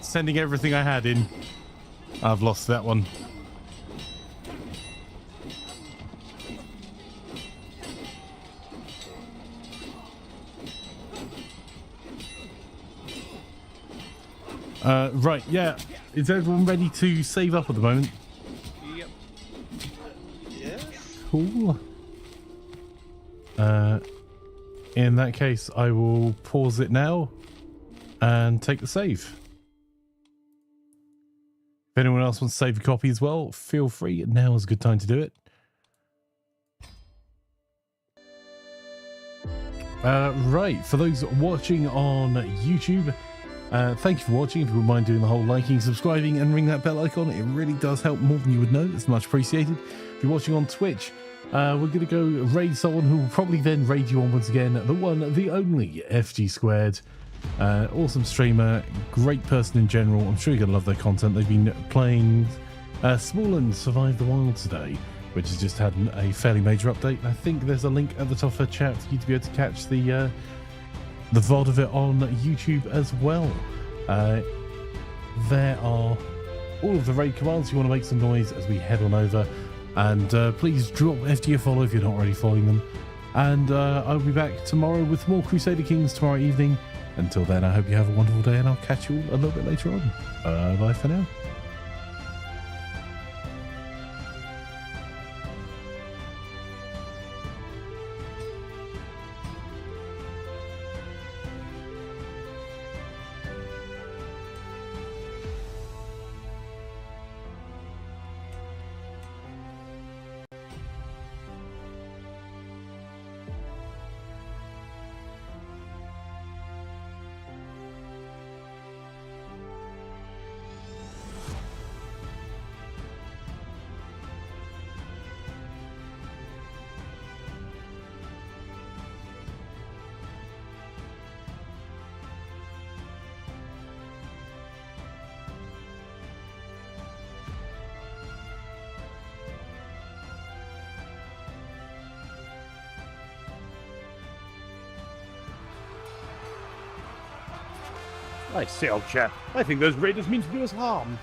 Sending everything I had in. I've lost that one. Right, yeah. Is everyone ready to save up at the moment? Yep. Yes. Cool. In that case, I will pause it now and take the save. If anyone else wants to save a copy as well, feel free. Now is a good time to do it. Right, for those watching on YouTube, thank you for watching. If you wouldn't mind doing the whole liking, subscribing, and ring that bell icon, it really does help more than you would know. It's much appreciated. If you're watching on Twitch, we're going to go raid someone who will probably then raid you on once again. The one, the only FG Squared. Awesome streamer, great person in general. I'm sure you're going to love their content. They've been playing Smallland Survive the Wild today, which has just had a fairly major update. I think there's a link at the top of the chat for you to be able to catch the VOD of it on YouTube as well. There are all of the raid commands if you want to make some noise as we head on over. And please drop FG a follow if you're not already following them. And I'll be back tomorrow with more Crusader Kings tomorrow evening. Until then, I hope you have a wonderful day, and I'll catch you all a little bit later on. Bye for now. I say, old chap, I think those raiders mean to do us harm.